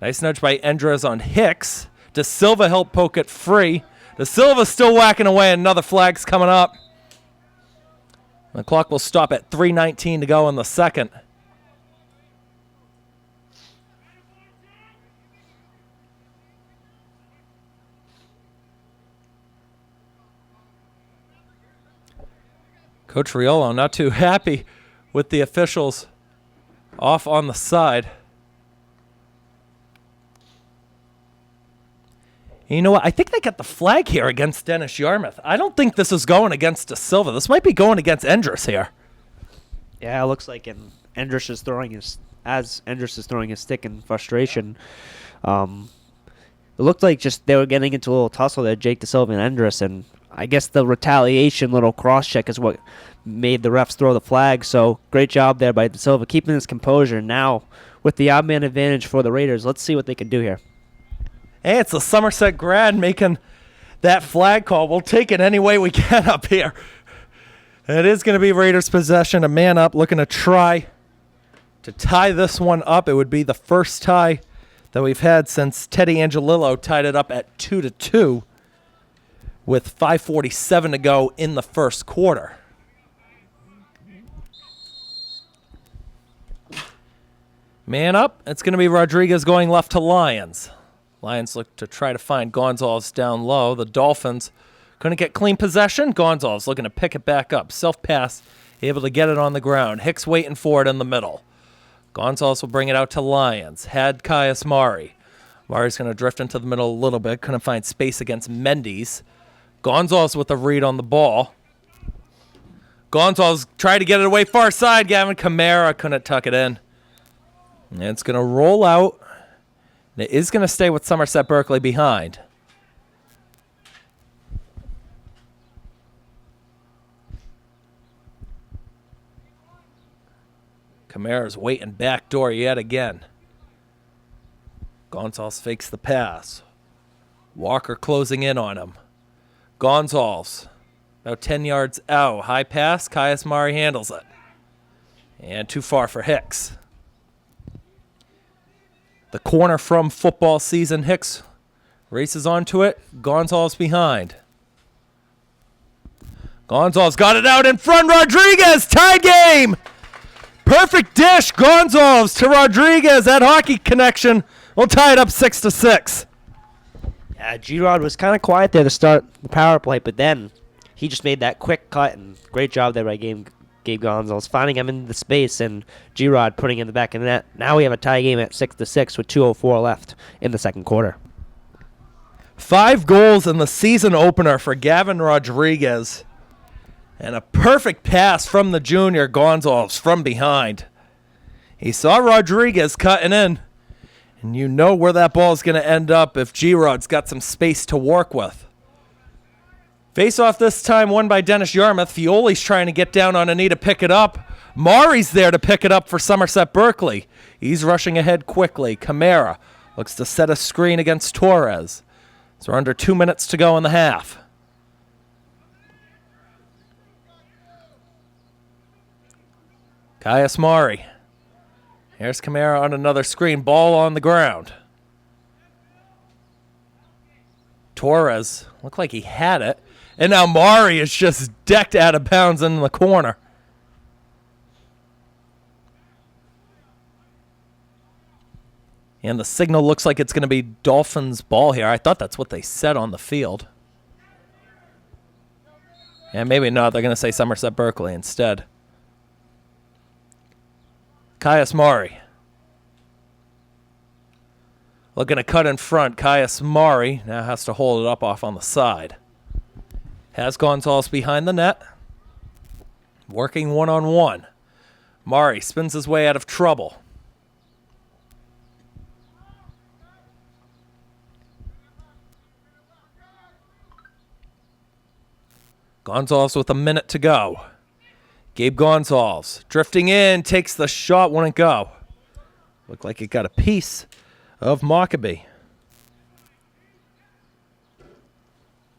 Nice nudge by Endres on Hicks. De Silva helped poke it free. De Silva still whacking away. Another flag's coming up. The clock will stop at 3:19 to go in the second. Coach Riolo not too happy with the officials off on the side. And you know what? I think they got the flag here against Dennis Yarmouth. I don't think this is going against De Silva. This might be going against Endres here. Yeah, it looks like Endres is throwing his stick in frustration. It looked like just they were getting into a little tussle there, Jake De Silva and Endres, and I guess the retaliation little cross check is what made the refs throw the flag. So great job there by De Silva keeping his composure. Now with the odd man advantage for the Raiders, let's see what they can do here. Hey, it's a Somerset grad making that flag call. We'll take it any way we can up here. It is going to be Raiders possession. A man up looking to try to tie this one up. It would be the first tie that we've had since Teddy Angelillo tied it up at 2-2 with 5:47 to go in the first quarter. Man up. It's going to be Rodriguez going left to Lions. Lions look to try to find Gonzalez down low. The Dolphins couldn't get clean possession. Gonzalez looking to pick it back up. Self-pass, able to get it on the ground. Hicks waiting for it in the middle. Gonzalez will bring it out to Lions. Had Caius Mari. Mari's going to drift into the middle a little bit. Couldn't find space against Mendes. Gonzalez with a read on the ball. Gonzalez tried to get it away far side. Gavin Kamara couldn't tuck it in. And it's going to roll out. It is going to stay with Somerset Berkley behind. Kamara's waiting back door yet again. Gonzalez fakes the pass. Walker closing in on him. Gonzalez about 10 yards out. High pass. Caius Mari handles it. And too far for Hicks. The corner from football season. Hicks races onto it. Gonzalez behind. Gonzalez got it out in front. Rodriguez, tied game. Perfect dish. Gonzalez to Rodriguez. That hockey connection will tie it up 6-6. Yeah, G-Rod was kind of quiet there to start the power play, but then he just made that quick cut, and great job there by Gabe Gonzalez, finding him in the space, and G-Rod putting in the back of the net. Now we have a tie game at 6-6 with 2:04 left in the second quarter. 5 goals in the season opener for Gavin Rodriguez. And a perfect pass from the junior Gonzalez from behind. He saw Rodriguez cutting in. And you know where that ball is going to end up if G-Rod's got some space to work with. Face-off this time won by Dennis Yarmouth. Fioli's trying to get down on a knee to pick it up. Mari's there to pick it up for Somerset Berkley. He's rushing ahead quickly. Camara looks to set a screen against Torres. So we're under 2 minutes to go in the half. Caius Mari. Here's Camara on another screen. Ball on the ground. Torres looked like he had it. And now Mari is just decked out of bounds in the corner. And the signal looks like it's going to be Dolphins' ball here. I thought that's what they said on the field. And maybe not. They're going to say Somerset Berkley instead. Caius Mari. Looking to cut in front. Caius Mari now has to hold it up off on the side. Has Gonzalez behind the net. Working one-on-one. Mari spins his way out of trouble. Gonzalez with a minute to go. Gabe Gonzalez drifting in, takes the shot, wouldn't go. Looked like it got a piece of Mockabee.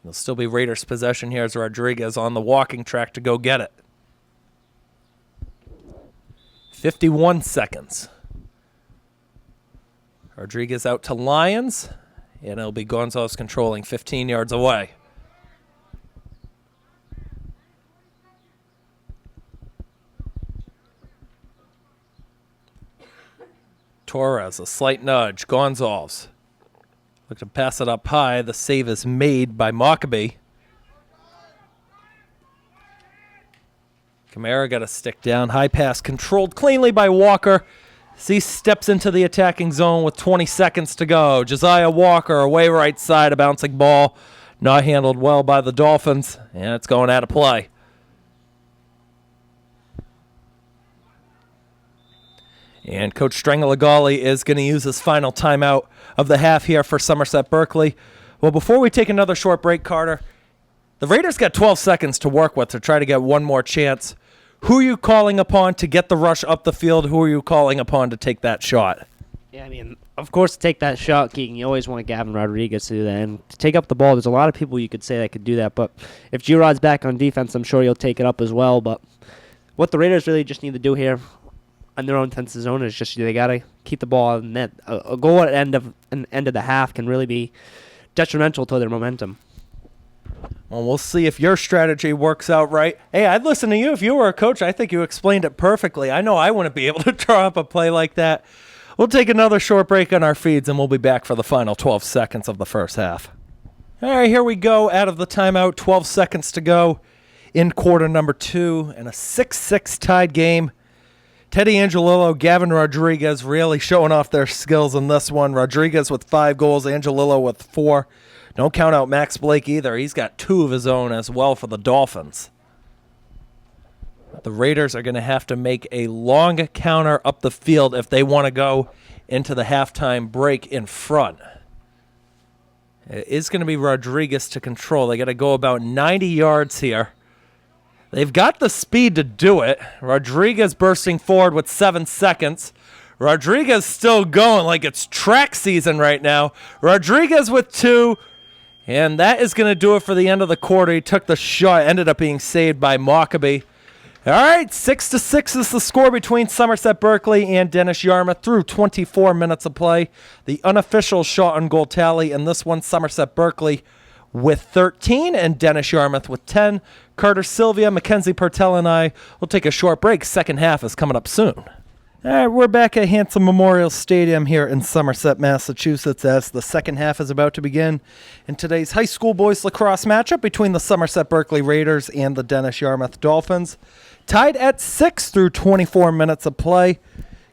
It'll still be Raiders' possession here as Rodriguez on the walking track to go get it. 51 seconds. Rodriguez out to Lions, and it'll be Gonzalez controlling 15 yards away. Torres, a slight nudge. Gonzalez. Look to pass it up high. The save is made by Mockabee. Camara got a stick down. High pass controlled cleanly by Walker. He steps into the attacking zone with 20 seconds to go. Josiah Walker away right side. A bouncing ball. Not handled well by the Dolphins. And it's going out of play. And Coach Strangolagali is going to use his final timeout of the half here for Somerset Berkley. Well, before we take another short break, Carter, the Raiders got 12 seconds to work with to try to get one more chance. Who are you calling upon to get the rush up the field? Who are you calling upon to take that shot? Yeah, I mean, of course, to take that shot, Keegan, you always want Gavin Rodriguez to do that. And to take up the ball, there's a lot of people you could say that could do that. But if G-Rod's back on defense, I'm sure he'll take it up as well. But what the Raiders really just need to do here on their own 10th zone is just they got to keep the ball in net. A goal at the end of the half can really be detrimental to their momentum. Well, we'll see if your strategy works out right. Hey, I'd listen to you if you were a coach. I think you explained it perfectly. I know I wouldn't be able to draw up a play like that. We'll take another short break on our feeds, and we'll be back for the final 12 seconds of the first half. All right, here we go. Out of the timeout, 12 seconds to go in quarter number 2, and a 6-6 tied game. Teddy Angelillo, Gavin Rodriguez really showing off their skills in this one. Rodriguez with 5 goals, Angelillo with 4. Don't count out Max Blake either. He's got 2 of his own as well for the Dolphins. The Raiders are going to have to make a long counter up the field if they want to go into the halftime break in front. It is going to be Rodriguez to control. They got to go about 90 yards here. They've got the speed to do it. Rodriguez bursting forward with 7 seconds. Rodriguez still going like it's track season right now. Rodriguez with 2. And that is going to do it for the end of the quarter. He took the shot. Ended up being saved by Mockabee. All right, 6-6 is the score between Somerset Berkley and Dennis Yarmouth through 24 minutes of play. The unofficial shot on goal tally in this one, Somerset Berkley with 13 and Dennis Yarmouth with 10. Carter Sylvia, Mackenzie Pertell, and I will take a short break. Second half is coming up soon. All right, we're back at Hanson Memorial Stadium here in Somerset, Massachusetts, as the second half is about to begin in today's high school boys lacrosse matchup between the Somerset Berkley Raiders and the Dennis Yarmouth Dolphins. Tied at 6 through 24 minutes of play.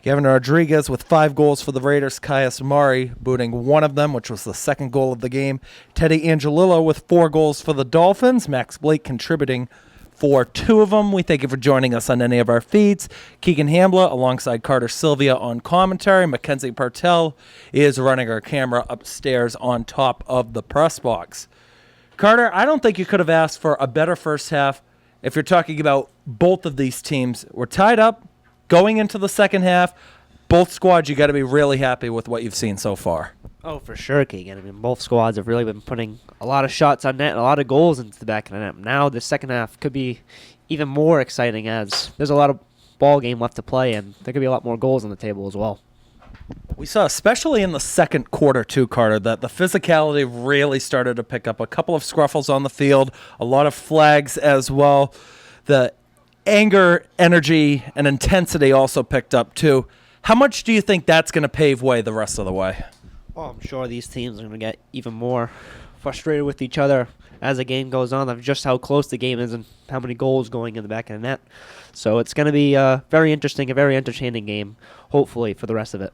Gavin Rodriguez with 5 goals for the Raiders. Caius Mari booting one of them, which was the second goal of the game. Teddy Angelillo with 4 goals for the Dolphins. Max Blake contributing for 2 of them. We thank you for joining us on any of our feeds. Keegan Hambla alongside Carter Sylvia on commentary. Mackenzie Partel is running our camera upstairs on top of the press box. Carter, I don't think you could have asked for a better first half if you're talking about both of these teams. We're tied up going into the second half. Both squads, you got to be really happy with what you've seen so far. Oh, for sure, Keegan. I mean, both squads have really been putting a lot of shots on net and a lot of goals into the back of the net. Now the second half could be even more exciting as there's a lot of ball game left to play, and there could be a lot more goals on the table as well. We saw, especially in the second quarter, too, Carter, that the physicality really started to pick up. A couple of scruffles on the field, a lot of flags as well. The anger, energy, and intensity also picked up, too. How much do you think that's going to pave way the rest of the way? Well, I'm sure these teams are going to get even more frustrated with each other as the game goes on, of just how close the game is and how many goals going in the back of the net. So it's going to be very interesting, a very entertaining game, hopefully, for the rest of it.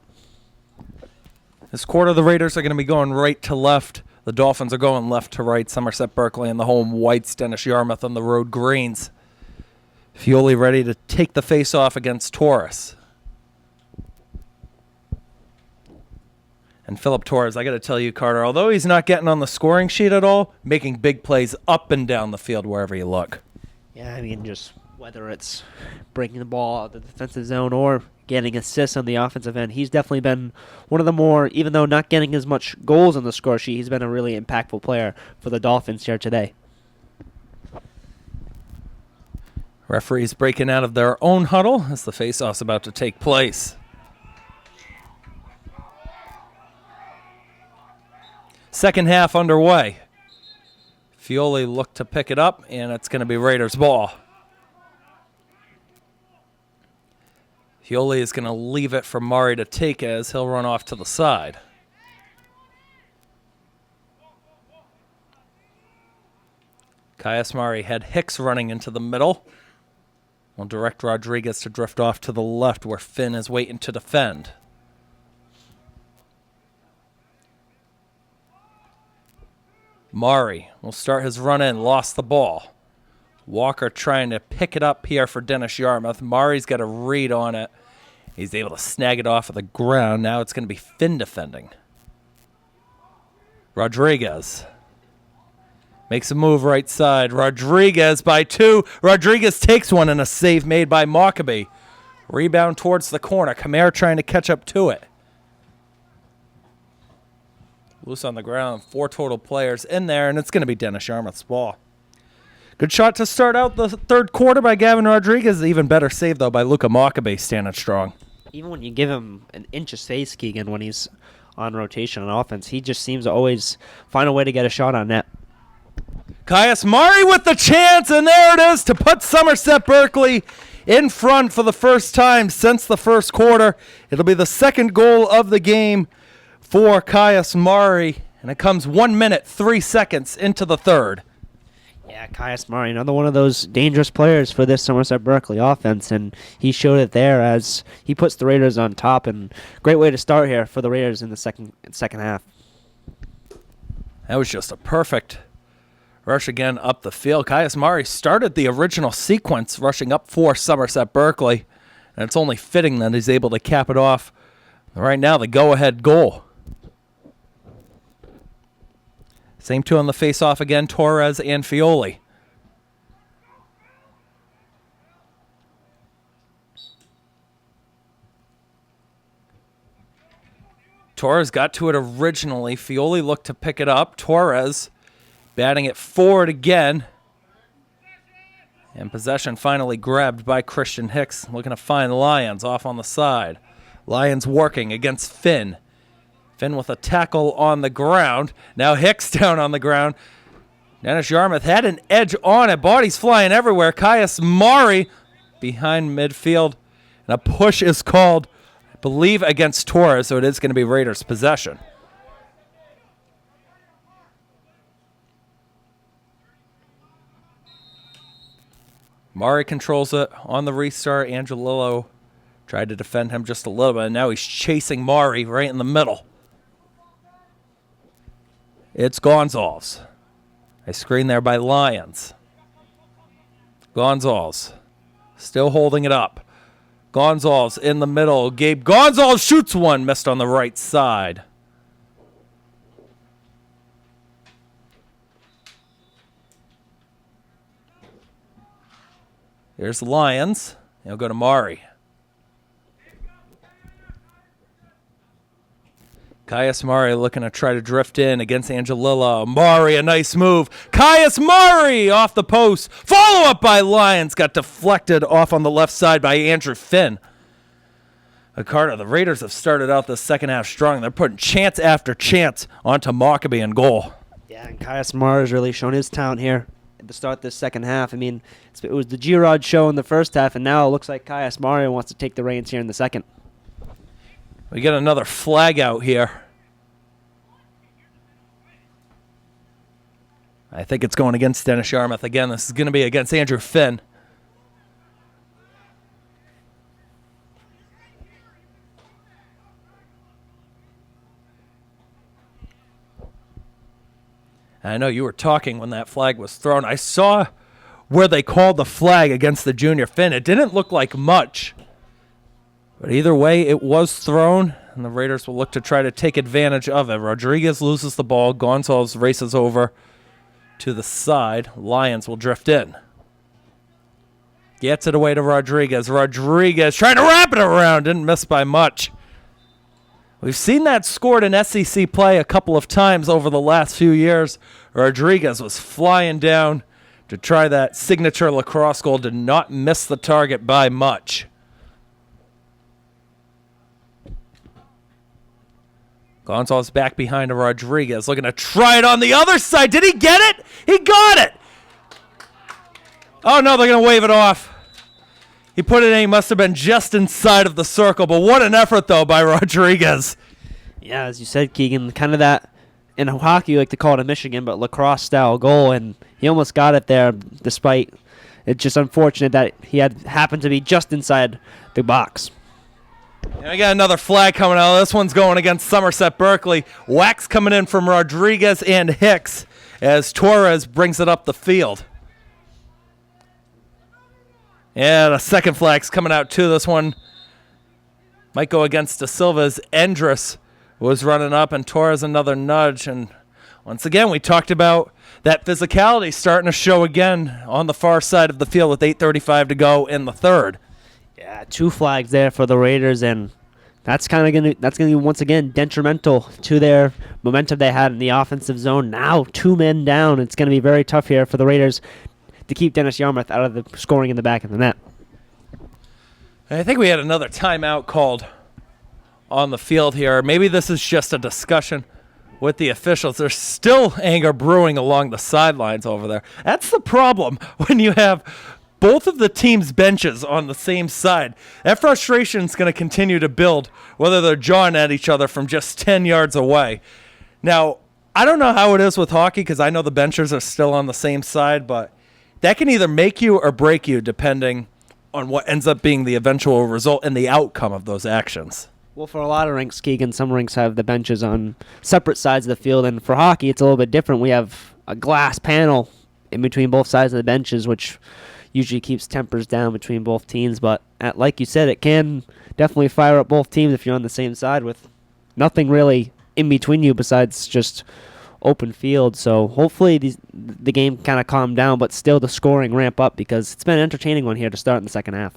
This quarter, the Raiders are going to be going right to left. The Dolphins are going left to right. Somerset Berkley in the home whites, Dennis Yarmouth on the road greens. Fioli ready to take the face-off against Torres. And Philip Torres, I got to tell you, Carter, although he's not getting on the scoring sheet at all, making big plays up and down the field wherever you look. Yeah, I mean, just whether it's breaking the ball out of the defensive zone or getting assists on the offensive end, he's definitely been one of the more, even though not getting as much goals on the score sheet, he's been a really impactful player for the Dolphins here today. Referees breaking out of their own huddle as the face-off's about to take place. Second half underway. Fioli looked to pick it up, and it's going to be Raiders' ball. Fioli is going to leave it for Mari to take as he'll run off to the side. Caius Mari had Hicks running into the middle. Will direct Rodriguez to drift off to the left where Finn is waiting to defend. Mari will start his run in, lost the ball. Walker trying to pick it up here for Dennis Yarmouth. Mari's got a read on it. He's able to snag it off of the ground. Now it's going to be Finn defending. Rodriguez makes a move right side. Rodriguez by 2. Rodriguez takes one and a save made by Mockabee. Rebound towards the corner. Khmer trying to catch up to it. Loose on the ground. 4 total players in there, and it's going to be Dennis Yarmouth's ball. Good shot to start out the third quarter by Gavin Rodriguez. Even better save, though, by Luka Mockabee standing strong. Even when you give him an inch of space, Keegan, when he's on rotation on offense, he just seems to always find a way to get a shot on net. Caius Mari with the chance, and there it is to put Somerset Berkley in front for the first time since the first quarter. It'll be the second goal of the game for Caius Mari, and it comes 1 minute, 3 seconds into the third. Yeah, Caius Mari, another one of those dangerous players for this Somerset Berkley offense, and he showed it there as he puts the Raiders on top, and great way to start here for the Raiders in the second half. That was just a perfect rush again up the field. Caius Mari started the original sequence rushing up for Somerset Berkley, and it's only fitting that he's able to cap it off. Right now, the go-ahead goal. Same 2 on the face-off again, Torres and Fioli. Torres got to it originally. Fioli looked to pick it up. Torres batting it forward again. And possession finally grabbed by Christian Hicks. Looking to find Lyons off on the side. Lyons working against Finn. Finn with a tackle on the ground. Now Hicks down on the ground. Dennis Yarmouth had an edge on it. Bodies flying everywhere. Caius Mari behind midfield. And a push is called, I believe, against Torres, so it is going to be Raiders' possession. Mari controls it on the restart. Angelillo Tried to defend him just a little bit, and now he's chasing Mari right in the middle. It's Gonzalez. A screen there by Lyons. Gonzalez still holding it up. Gonzalez in the middle. Gabe Gonzalez shoots one, missed on the right side. Here's the Lions. He'll go to Mari. Caius Mari looking to try to drift in against Angelillo. Mari, a nice move. Caius Mari off the post. Follow up by Lyons. Got deflected off on the left side by Andrew Finn. Carter, the Raiders have started out the second half strong. They're putting chance after chance onto Mockabee in goal. Yeah, and Caius Mari has really shown his talent here at the start of this second half. I mean, it was the G-Rod show in the first half, and now it looks like Caius Mari wants to take the reins here in the second. We get another flag out here. I think it's going against Dennis Yarmouth again. This is going to be against Andrew Finn. I know you were talking when that flag was thrown. I saw where they called the flag against the junior Finn. It didn't look like much. But either way, it was thrown, and the Raiders will look to try to take advantage of it. Rodriguez loses the ball. Gonzalez races over to the side. Lyons will drift in. Gets it away to Rodriguez. Rodriguez trying to wrap it around. Didn't miss by much. We've seen that scored in SEC play a couple of times over the last few years. Rodriguez was flying down to try that signature lacrosse goal. Did not miss the target by much. Gonzalez back behind to Rodriguez, looking to try it on the other side. Did he get it? He got it! Oh, no, they're going to wave it off. He put it in. He must have been just inside of the circle, but what an effort, though, by Rodriguez. Yeah, as you said, Keegan, kind of that, in hockey, you like to call it a Michigan, but lacrosse-style goal, and he almost got it there, despite it's just unfortunate that he happened to be just inside the box. And we got another flag coming out. This one's going against Somerset Berkley. Wax coming in from Rodriguez and Hicks as Torres brings it up the field. And a second flag's coming out too. This one might go against De Silva's. Endress was running up, and Torres another nudge. And once again, we talked about that physicality starting to show again on the far side of the field with 8:35 to go in the third. Yeah, 2 flags there for the Raiders, and that's gonna be once again detrimental to their momentum they had in the offensive zone. Now 2 men down. It's gonna be very tough here for the Raiders to keep Dennis Yarmouth out of the scoring in the back of the net. I think we had another timeout called on the field here. Maybe this is just a discussion with the officials. There's still anger brewing along the sidelines over there. That's the problem when you have both of the teams' benches on the same side. That frustration is going to continue to build, whether they're jawing at each other from just 10 yards away. Now, I don't know how it is with hockey because I know the benches are still on the same side, but that can either make you or break you depending on what ends up being the eventual result and the outcome of those actions. Well, for a lot of rinks, Keegan, some rinks have the benches on separate sides of the field, and for hockey, it's a little bit different. We have a glass panel in between both sides of the benches, which usually keeps tempers down between both teams, but like you said, it can definitely fire up both teams if you're on the same side with nothing really in between you besides just open field. So hopefully the game kind of calmed down, but still the scoring ramp up because it's been an entertaining one here to start in the second half.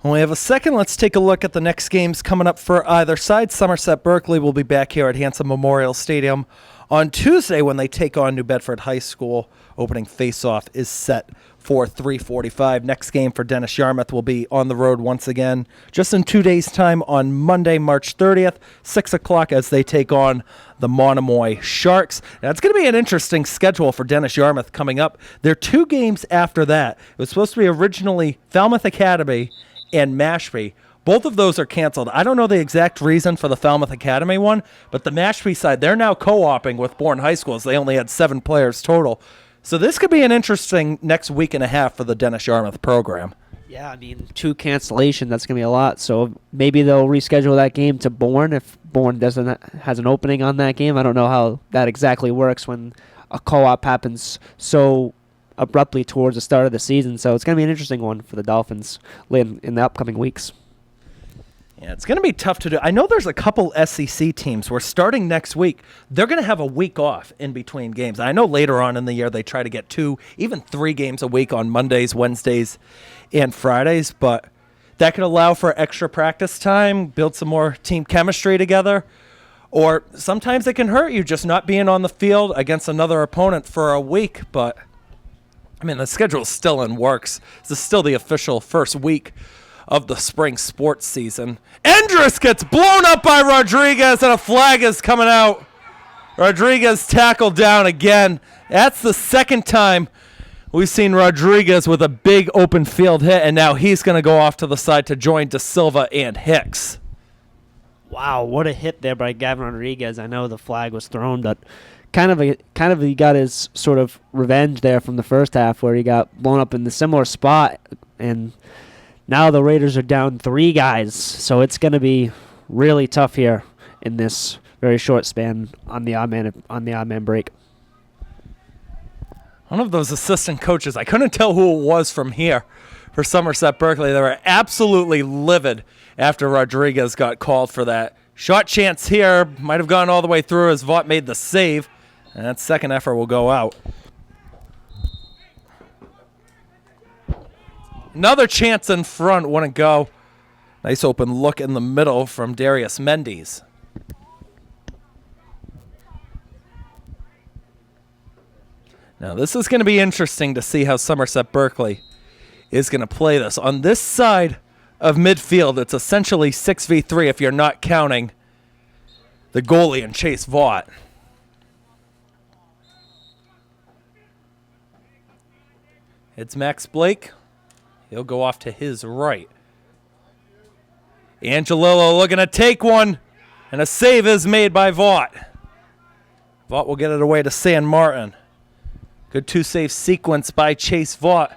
When we have a second, let's take a look at the next games coming up for either side. Somerset Berkley will be back here at Hanson Memorial Stadium on Tuesday when they take on New Bedford High School. Opening face-off is set for 3:45. Next game for Dennis Yarmouth will be on the road once again, just in 2 days' time on Monday, March 30th, 6 o'clock as they take on the Monomoy Sharks. Now, it's going to be an interesting schedule for Dennis Yarmouth coming up. There are 2 games after that. It was supposed to be originally Falmouth Academy and Mashpee. Both of those are canceled. I don't know the exact reason for the Falmouth Academy one, but the Mashpee side, they're now co-oping with Bourne High Schools. They only had 7 players total. So this could be an interesting next week and a half for the Dennis Yarmouth program. Yeah, I mean, 2 cancellation, that's going to be a lot. So maybe they'll reschedule that game to Bourne if Bourne has an opening on that game. I don't know how that exactly works when a co-op happens so abruptly towards the start of the season. So it's going to be an interesting one for the Dolphins in the upcoming weeks. Yeah, it's going to be tough to do. I know there's a couple SEC teams where starting next week, they're going to have a week off in between games. I know later on in the year they try to get 2, even 3 games a week on Mondays, Wednesdays, and Fridays, but that could allow for extra practice time, build some more team chemistry together, or sometimes it can hurt you just not being on the field against another opponent for a week, but I mean, the schedule's still in works. This is still the official first week of the spring sports season. Endress gets blown up by Rodriguez, and a flag is coming out. Rodriguez tackled down again. That's the second time we've seen Rodriguez with a big open field hit, and now he's going to go off to the side to join De Silva and Hicks. Wow, what a hit there by Gavin Rodriguez. I know the flag was thrown, but kind of he got his sort of revenge there from the first half where he got blown up in the similar spot, and now the Raiders are down 3 guys, so it's going to be really tough here in this very short span on the odd man break. One of those assistant coaches, I couldn't tell who it was from here for Somerset Berkley. They were absolutely livid after Rodriguez got called for that. Shot chance here, might have gone all the way through as Vaught made the save, and that second effort will go out. Another chance in front, wouldn't go. Nice open look in the middle from Darius Mendes. Now, this is going to be interesting to see how Somerset Berkley is going to play this. On this side of midfield, it's essentially 6v3 if you're not counting the goalie and Chase Vaught. It's Max Blake. He'll go off to his right. Angelillo looking to take one, and a save is made by Vaught. Vaught will get it away to San Martin. Good 2-save sequence by Chase Vaught.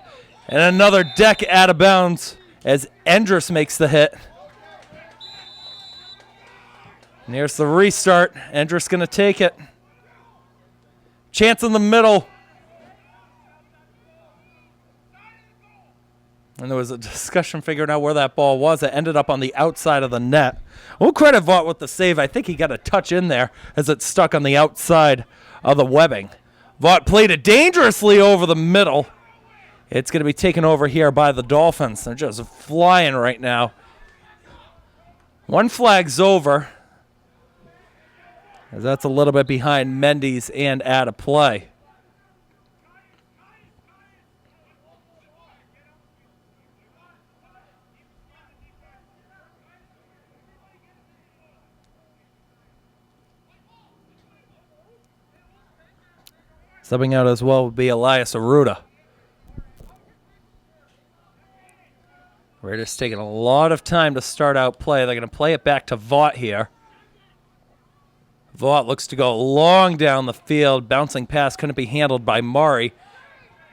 And another deck out of bounds as Endress makes the hit. And here's the restart. Endress going to take it. Chance in the middle. And there was a discussion figuring out where that ball was. It ended up on the outside of the net. We'll credit Vaught with the save. I think he got a touch in there as it stuck on the outside of the webbing. Vaught played it dangerously over the middle. It's going to be taken over here by the Dolphins. They're just flying right now. One flag's over, as that's a little bit behind Mendes and out of play. Subbing out as well would be Elias Aruda. Raiders taking a lot of time to start out play. They're going to play it back to Vaught here. Vaught looks to go long down the field. Bouncing pass couldn't be handled by Murray.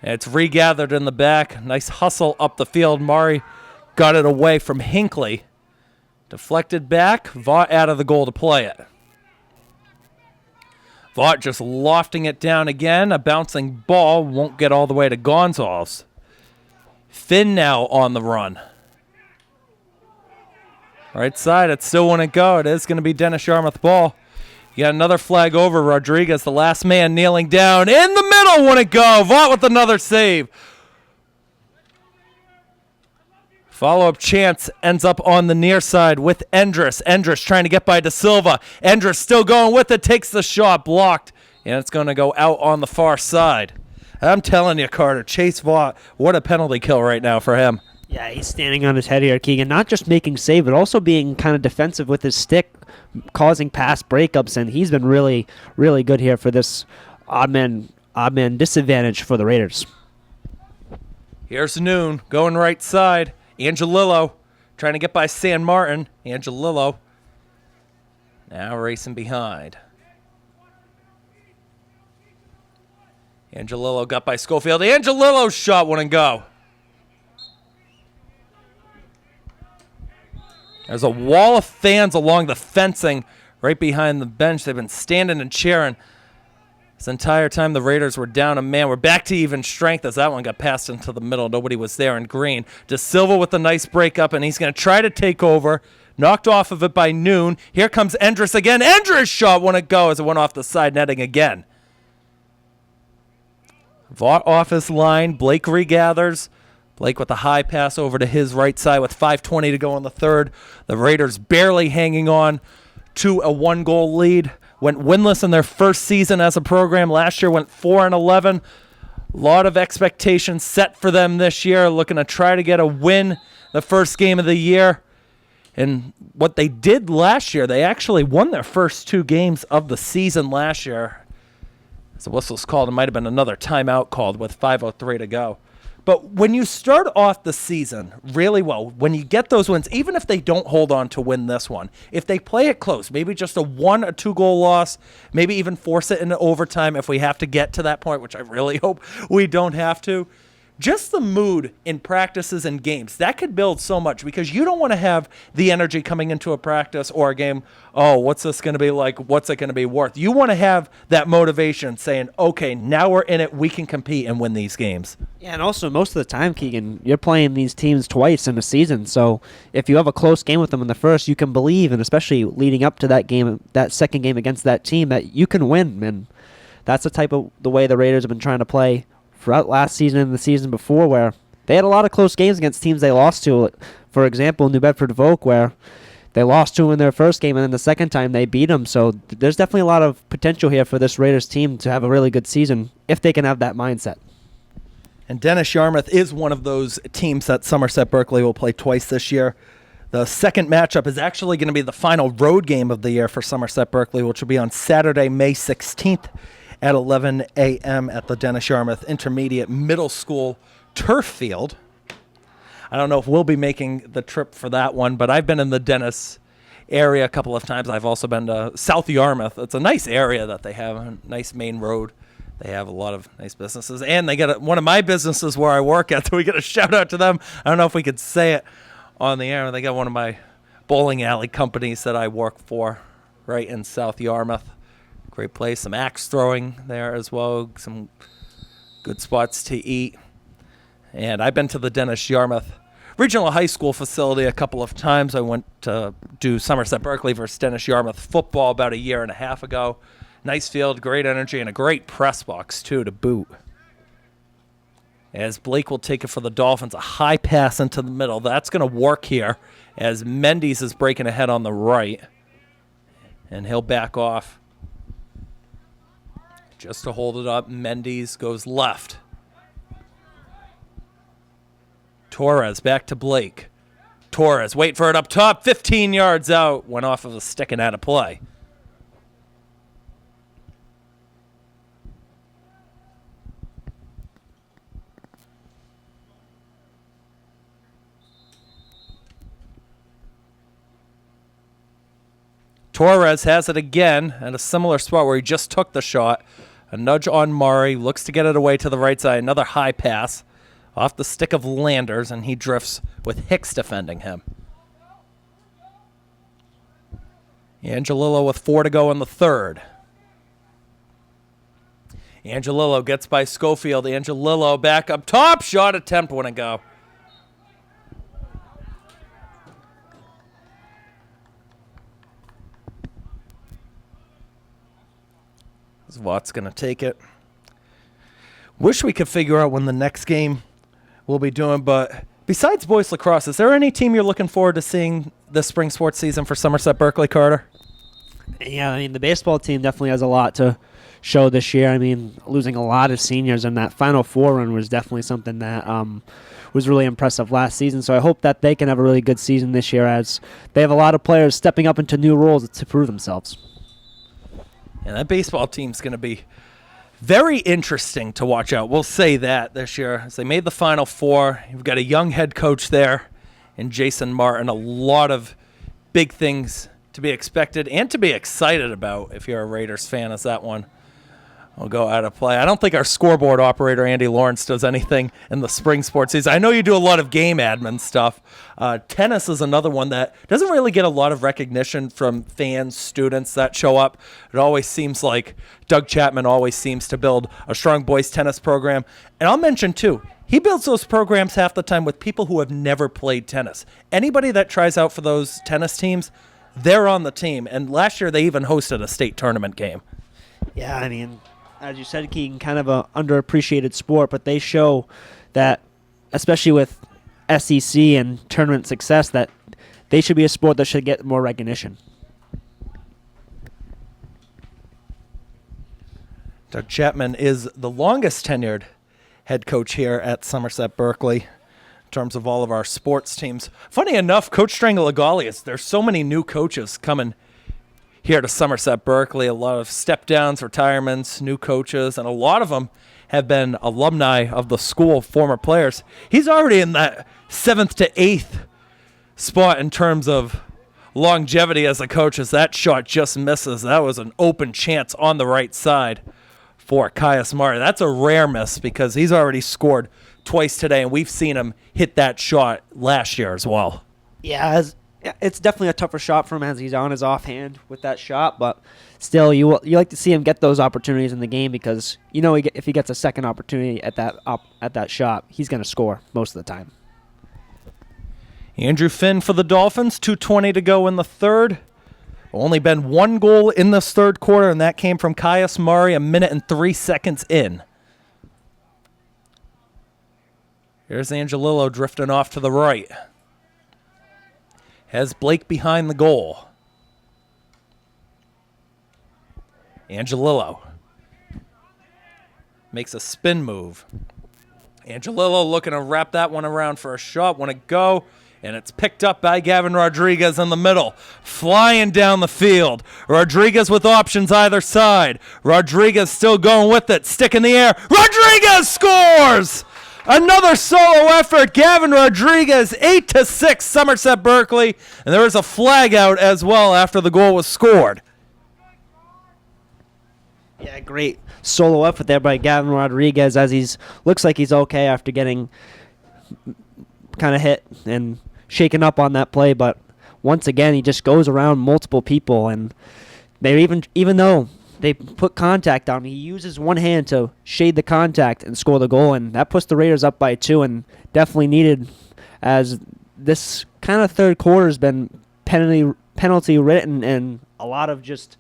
And it's regathered in the back. Nice hustle up the field. Murray got it away from Hinckley. Deflected back. Vaught out of the goal to play it. Vaught just lofting it down again. A bouncing ball won't get all the way to Gonzalez. Finn now on the run. Right side, it still wouldn't go. It is going to be Dennis Yarmouth ball. You got another flag over. Rodriguez, the last man, kneeling down. In the middle, wouldn't go. Vaught with another save. Follow-up chance ends up on the near side with Endress. Endress trying to get by De Silva. Endress still going with it, takes the shot, blocked, and it's going to go out on the far side. I'm telling you, Carter, Chase Vaught, what a penalty kill right now for him. Yeah, he's standing on his head here, Keegan. Not just making save, but also being kind of defensive with his stick, causing pass breakups, and he's been really, really good here for this odd man disadvantage for the Raiders. Here's Noon going right side. Angelillo trying to get by San Martin. Angelillo now racing behind. Angelillo got by Schofield. Angelillo's shot wouldn't go. There's a wall of fans along the fencing right behind the bench. They've been standing and cheering this entire time the Raiders were down a man. We're back to even strength as that one got passed into the middle. Nobody was there in green. De Silva with a nice break up, and he's going to try to take over. Knocked off of it by Noon. Here comes Endress again. Endress shot won't it go as it went off the side netting again. Vaught off his line. Blake regathers. Blake with a high pass over to his right side with 5:20 to go in the third. The Raiders barely hanging on to a 1-goal lead. Went winless in their first season as a program. Last year went 4-11. A lot of expectations set for them this year. Looking to try to get a win the first game of the year. And what they did last year, they actually won their first 2 games of the season last year. As the whistle's called, it might have been another timeout called with 5:03 to go. But when you start off the season really well, when you get those wins, even if they don't hold on to win this one, if they play it close, maybe just a 1 or 2 goal loss, maybe even force it into overtime if we have to get to that point, which I really hope we don't have to. Just the mood in practices and games, that could build so much because you don't want to have the energy coming into a practice or a game, oh, what's this going to be like? What's it going to be worth? You want to have that motivation saying, okay, now we're in it. We can compete and win these games. Yeah, and also most of the time, Keegan, you're playing these teams twice in a season. So if you have a close game with them in the first, you can believe, and especially leading up to that game, that second game against that team, that you can win. And that's the way the Raiders have been trying to play throughout last season and the season before, where they had a lot of close games against teams they lost to. For example, New Bedford Vogue, where they lost to in their first game, and then the second time they beat them. So there's definitely a lot of potential here for this Raiders team to have a really good season if they can have that mindset. And Dennis Yarmouth is one of those teams that Somerset Berkley will play twice this year. The second matchup is actually going to be the final road game of the year for Somerset Berkley, which will be on Saturday, May 16th. At 11 a.m. at the Dennis Yarmouth Intermediate Middle School turf field. I don't know if we'll be making the trip for that one, but I've been in the Dennis area a couple of times. I've also been to South Yarmouth. It's a nice area that they have, a nice main road. They have a lot of nice businesses, and they got one of my businesses where I work at, so we get a shout out to them. I don't know if we could say it on the air. They got one of my bowling alley companies that I work for right in South Yarmouth. Great place, some axe throwing there as well, some good spots to eat. And I've been to the Dennis Yarmouth Regional High School facility a couple of times. I went to do Somerset Berkley versus Dennis Yarmouth football about 1.5 years ago. Nice field, great energy, and a great press box, too, to boot. As Blake will take it for the Dolphins, a high pass into the middle. That's going to work here as Mendes is breaking ahead on the right. And he'll back off. Just to hold it up, Mendes goes left. Torres back to Blake. Torres, wait for it up top, 15 yards out. Went off of a stick and out of play. Torres has it again at a similar spot where he just took the shot. A nudge on Murray, looks to get it away to the right side. Another high pass off the stick of Landers, and he drifts with Hicks defending him. Angelillo with 4 to go in the third. Angelillo gets by Schofield. Angelillo back up top. Shot attempt wouldn't go. Watt's going to take it. Wish we could figure out when the next game we'll be doing, but besides boys lacrosse, is there any team you're looking forward to seeing this spring sports season for Somerset Berkley, Carter? Yeah, I mean, the baseball team definitely has a lot to show this year. I mean, losing a lot of seniors in that Final Four run was definitely something that was really impressive last season. So I hope that they can have a really good season this year as they have a lot of players stepping up into new roles to prove themselves. And that baseball team's going to be very interesting to watch out. We'll say that this year. As they made the Final Four, you've got a young head coach there in Jason Martin. A lot of big things to be expected and to be excited about if you're a Raiders fan, as that one will go out of play. I don't think our scoreboard operator, Andy Lawrence, does anything in the spring sports season. I know you do a lot of game admin stuff. Tennis is another one that doesn't really get a lot of recognition from fans, students that show up. It always seems like Doug Chapman always seems to build a strong boys tennis program. And I'll mention, too, he builds those programs half the time with people who have never played tennis. Anybody that tries out for those tennis teams, they're on the team. And last year they even hosted a state tournament game. Yeah, I mean, as you said, Keegan, kind of an underappreciated sport, but they show that, especially with SEC and tournament success, that they should be a sport that should get more recognition. Doug Chapman is the longest tenured head coach here at Somerset Berkley in terms of all of our sports teams. Funny enough, Coach Strangolagalius, there's so many new coaches coming here to Somerset Berkley, a lot of step-downs, retirements, new coaches, and a lot of them have been alumni of the school, former players. He's already in that 7th to 8th spot in terms of longevity as a coach, as that shot just misses. That was an open chance on the right side for Caius Murray. That's a rare miss because he's already scored twice today, and we've seen him hit that shot last year as well. Yeah, it's definitely a tougher shot for him as he's on his offhand with that shot, but still, you like to see him get those opportunities in the game because if he gets a second opportunity at that shot, he's going to score most of the time. Andrew Finn for the Dolphins, 2:20 to go in the third. Only been one goal in this third quarter, and that came from Caius Murray a minute and 3 seconds in. Here's Angelillo drifting off to the right. Has Blake behind the goal. Angelillo makes a spin move. Angelillo looking to wrap that one around for a shot. Want to go, and it's picked up by Gavin Rodriguez in the middle. Flying down the field. Rodriguez with options either side. Rodriguez still going with it. Stick in the air. Rodriguez scores! Another solo effort. Gavin Rodriguez, 8-6, Somerset Berkley. And there was a flag out as well after the goal was scored. Yeah, great solo effort there by Gavin Rodriguez as looks like he's okay after getting kind of hit and shaken up on that play. But once again, he just goes around multiple people, and they even though they put contact on him, he uses one hand to shade the contact and score the goal, and that puts the Raiders up by 2 and definitely needed as this kind of third quarter has been penalty written, and a lot of just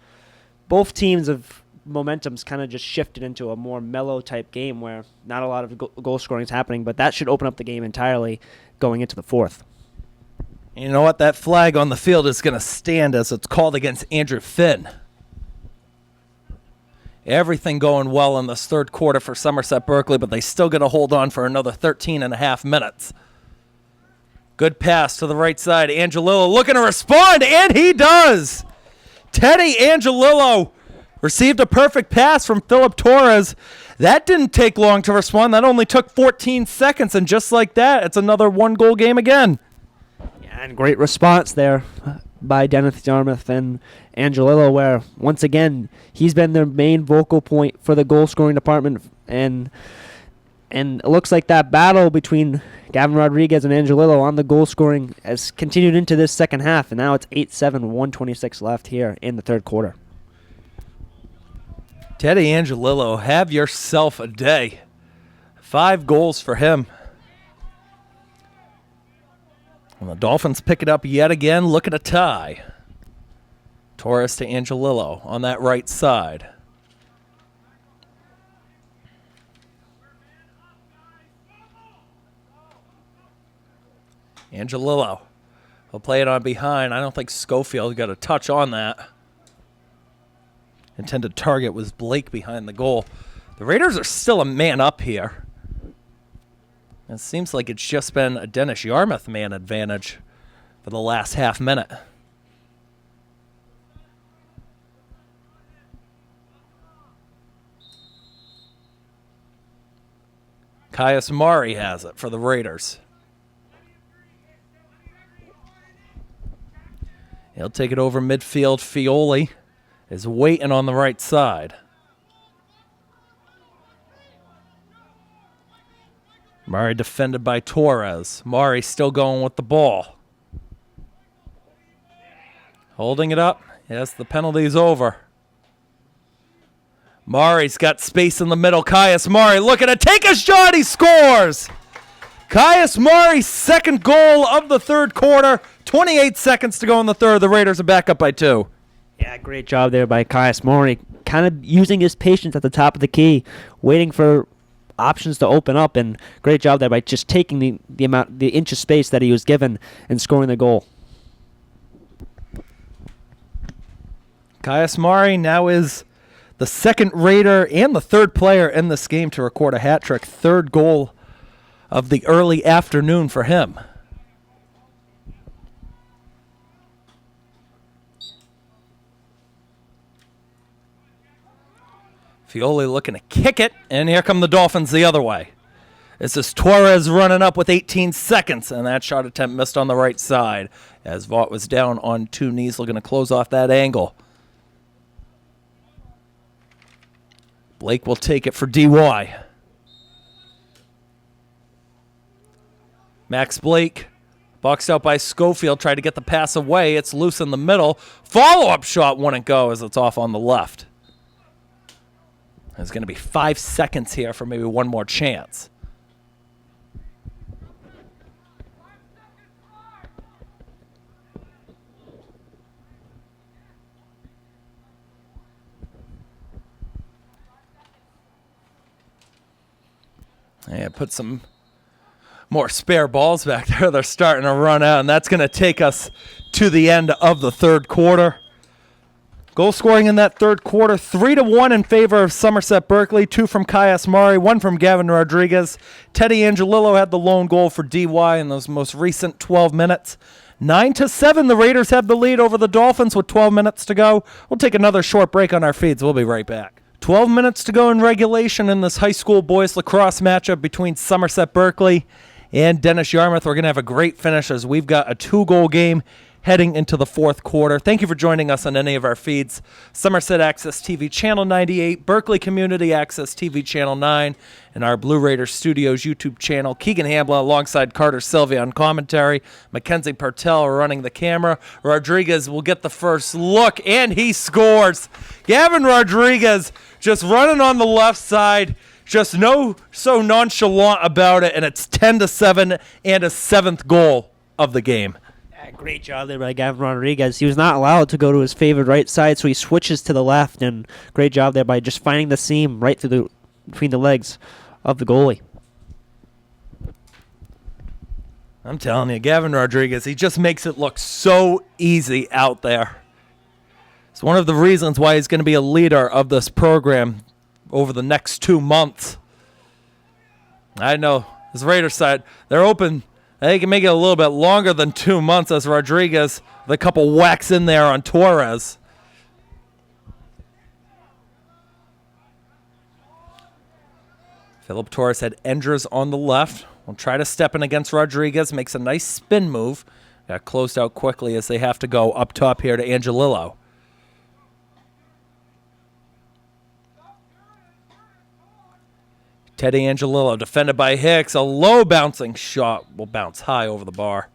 both teams of momentum's kind of just shifted into a more mellow type game where not a lot of goal scoring is happening, but that should open up the game entirely going into the fourth. You know what? That flag on the field is going to stand as it's called against Andrew Finn. Everything going well in this third quarter for Somerset Berkley, but they still got to hold on for another 13 and a half minutes. Good pass to the right side. Angelillo looking to respond, and he does. Teddy Angelillo received a perfect pass from Philip Torres. That didn't take long to respond. That only took 14 seconds, and just like that, it's another one-goal game again. Yeah, and great response there by Dennis Yarmouth and Angelillo, where once again he's been their main vocal point for the goal scoring department, and it looks like that battle between Gavin Rodriguez and Angelillo on the goal scoring has continued into this second half, and now it's 8-7, 1:26 left here in the third quarter. Teddy Angelillo, have yourself a day. 5 goals for him. And the Dolphins pick it up yet again, looking to tie. Torres to Angelillo on that right side. Angelillo will play it on behind. I don't think Schofield got a touch on that. Intended target was Blake behind the goal. The Raiders are still a man up here. It seems like it's just been a Dennis Yarmouth man advantage for the last half minute. Caius Murray has it for the Raiders. He'll take it over midfield. Fioli is waiting on the right side. Murray defended by Torres. Murray still going with the ball. Holding it up. Yes, the penalty's over. Murray's got space in the middle. Caius Murray looking to take a shot. He scores! Caius Murray's second goal of the third quarter. 28 seconds to go in the third. The Raiders are back up by 2. Yeah, great job there by Caius Murray. Kind of using his patience at the top of the key, waiting for options to open up, and great job there by just taking the inch of space that he was given and scoring the goal. Caius Murray now is the second Raider and the third player in this game to record a hat trick. Third goal of the early afternoon for him. Fioli looking to kick it, and here come the Dolphins the other way. This is Torres running up with 18 seconds, and that shot attempt missed on the right side as Vaught was down on 2 knees looking to close off that angle. Blake will take it for DY. Max Blake, boxed out by Schofield, tried to get the pass away. It's loose in the middle. Follow-up shot wouldn't go as it's off on the left. There's going to be 5 seconds here for maybe one more chance. Yeah, put some more spare balls back there. They're starting to run out, and that's going to take us to the end of the third quarter. Goal scoring in that third quarter, 3-1 in favor of Somerset Berkley, 2 from Caius Murray, 1 from Gavin Rodriguez. Teddy Angelillo had the lone goal for DY in those most recent 12 minutes. 9-7, the Raiders have the lead over the Dolphins with 12 minutes to go. We'll take another short break on our feeds. We'll be right back. 12 minutes to go in regulation in this high school boys lacrosse matchup between Somerset Berkley and Dennis Yarmouth. We're going to have a great finish as we've got a 2-goal game heading into the fourth quarter. Thank you for joining us on any of our feeds. Somerset Access TV Channel 98, Berkeley Community Access TV Channel 9, and our Blue Raider Studios YouTube channel. Keegan Hambla alongside Carter Sylvia on commentary. Mackenzie Partel running the camera. Rodriguez will get the first look, and he scores. Gavin Rodriguez just running on the left side, just so nonchalant about it, and it's 10-7 and a 7th goal of the game. Great job there by Gavin Rodriguez. He was not allowed to go to his favored right side, so he switches to the left, and great job there by just finding the seam right through between the legs of the goalie. I'm telling you, Gavin Rodriguez, he just makes it look so easy out there. It's one of the reasons why he's going to be a leader of this program over the next 2 months. I know, this Raiders side, they're open. They can make it a little bit longer than 2 months as Rodriguez, with a couple whacks in there on Torres. Philip Torres had Endres on the left. Will try to step in against Rodriguez. Makes a nice spin move. Got closed out quickly as they have to go up top here to Angelillo. Teddy Angelillo defended by Hicks. A low bouncing shot will bounce high over the bar.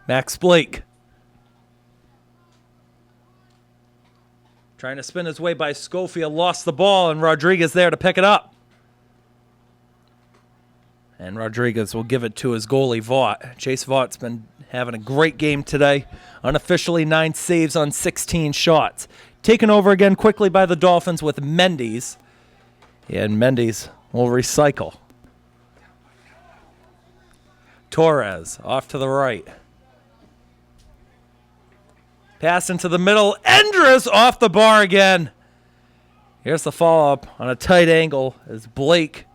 Max Blake. Trying to spin his way by Schofield. Lost the ball, and Rodriguez there to pick it up. And Rodriguez will give it to his goalie, Vaught. Chase Vaught's been having a great game today. Unofficially 9 saves on 16 shots. Taken over again quickly by the Dolphins with Mendes. And Mendes will recycle. Torres off to the right. Pass into the middle. Endres off the bar again. Here's the follow-up on a tight angle as Blake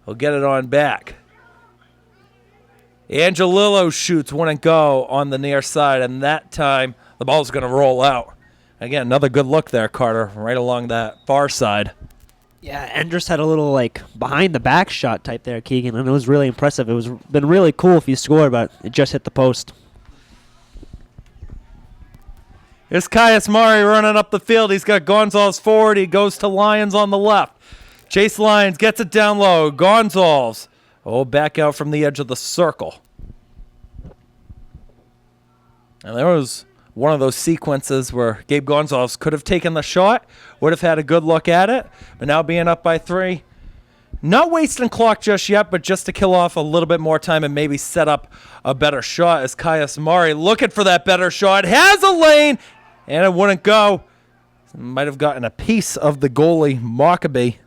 will get it on back. Angelillo shoots, wouldn't go on the near side, and that time the ball's going to roll out. Again, another good look there, Carter, right along that far side. Yeah, Andrus had a little like behind the back shot type there, Keegan, and it was really impressive. It was been really cool if he scored, but it just hit the post. Here's Caius Murray running up the field. He's got Gonzalez forward. He goes to Lyons on the left. Chase Lyons gets it down low. Gonzalez, back out from the edge of the circle. And there was one of those sequences where Gabe Gonzalez could have taken the shot, would have had a good look at it, but now being up by 3. Not wasting clock just yet, but just to kill off a little bit more time and maybe set up a better shot as Caius Murray looking for that better shot. Has a lane, and it wouldn't go. Might have gotten a piece of the goalie, Mockabee.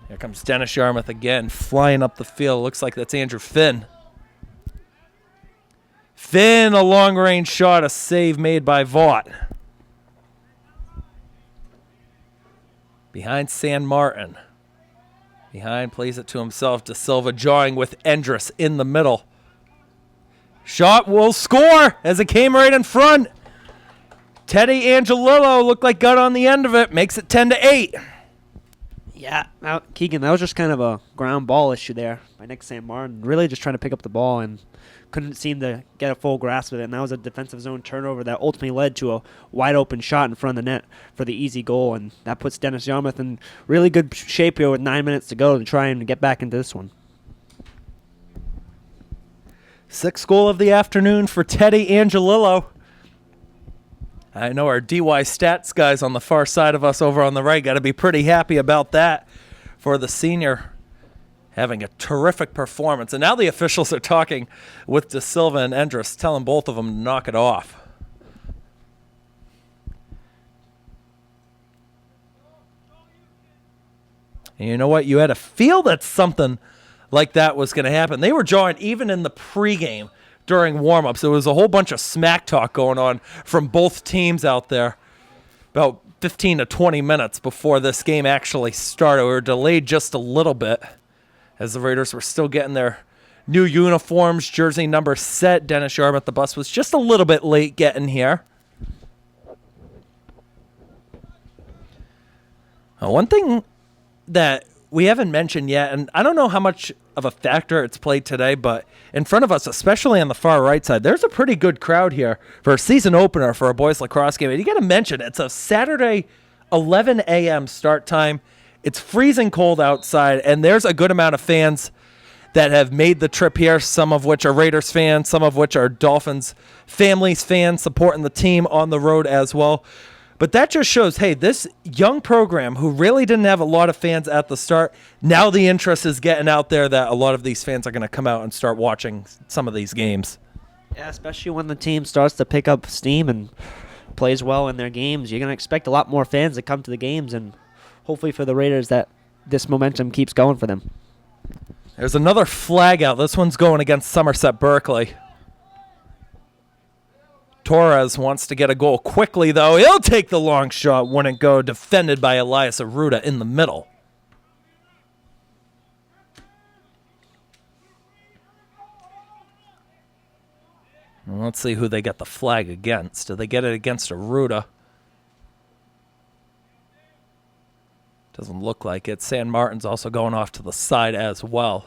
Here comes Dennis Yarmouth again, flying up the field. Looks like that's Andrew Finn. Finn, a long-range shot, a save made by Vaught. Behind San Martin. Behind, plays it to himself. De Silva jawing with Endress in the middle. Shot will score as it came right in front. Teddy Angelillo looked like got on the end of it. Makes it 10-8. Yeah, now, Keegan, that was just kind of a ground ball issue there by Nick St. Martin. Really just trying to pick up the ball and couldn't seem to get a full grasp of it. And that was a defensive zone turnover that ultimately led to a wide open shot in front of the net for the easy goal. And that puts Dennis Yarmouth in really good shape here with 9 minutes to go to try and get back into this one. 6th goal of the afternoon for Teddy Angelillo. I know our DY stats guys on the far side of us over on the right got to be pretty happy about that for the senior having a terrific performance. And now the officials are talking with De Silva and Endress, telling both of them to knock it off. And you know what? You had a feel that something like that was going to happen. They were jawing even in the pregame during warm-ups. There was a whole bunch of smack talk going on from both teams out there about 15 to 20 minutes before this game actually started. We were delayed just a little bit as the Raiders were still getting their new uniforms, jersey number set. Dennis Yarmouth, the bus, was just a little bit late getting here. One thing that we haven't mentioned yet, and I don't know how much of a factor it's played today, but in front of us, especially on the far right side, there's a pretty good crowd here for a season opener for a boys lacrosse game. And you got to mention, it's a Saturday 11 a.m. start time. It's freezing cold outside, and there's a good amount of fans that have made the trip here, some of which are Raiders fans, some of which are Dolphins families fans supporting the team on the road as well. But that just shows, hey, this young program who really didn't have a lot of fans at the start, now the interest is getting out there that a lot of these fans are going to come out and start watching some of these games. Yeah, especially when the team starts to pick up steam and plays well in their games. You're going to expect a lot more fans to come to the games, and hopefully for the Raiders that this momentum keeps going for them. There's another flag out. This one's going against Somerset Berkley. Torres wants to get a goal quickly, though. He'll take the long shot. Wouldn't go. Defended by Elias Aruda in the middle. Well, let's see who they get the flag against. Do they get it against Aruda? Doesn't look like it. San Martin's also going off to the side as well.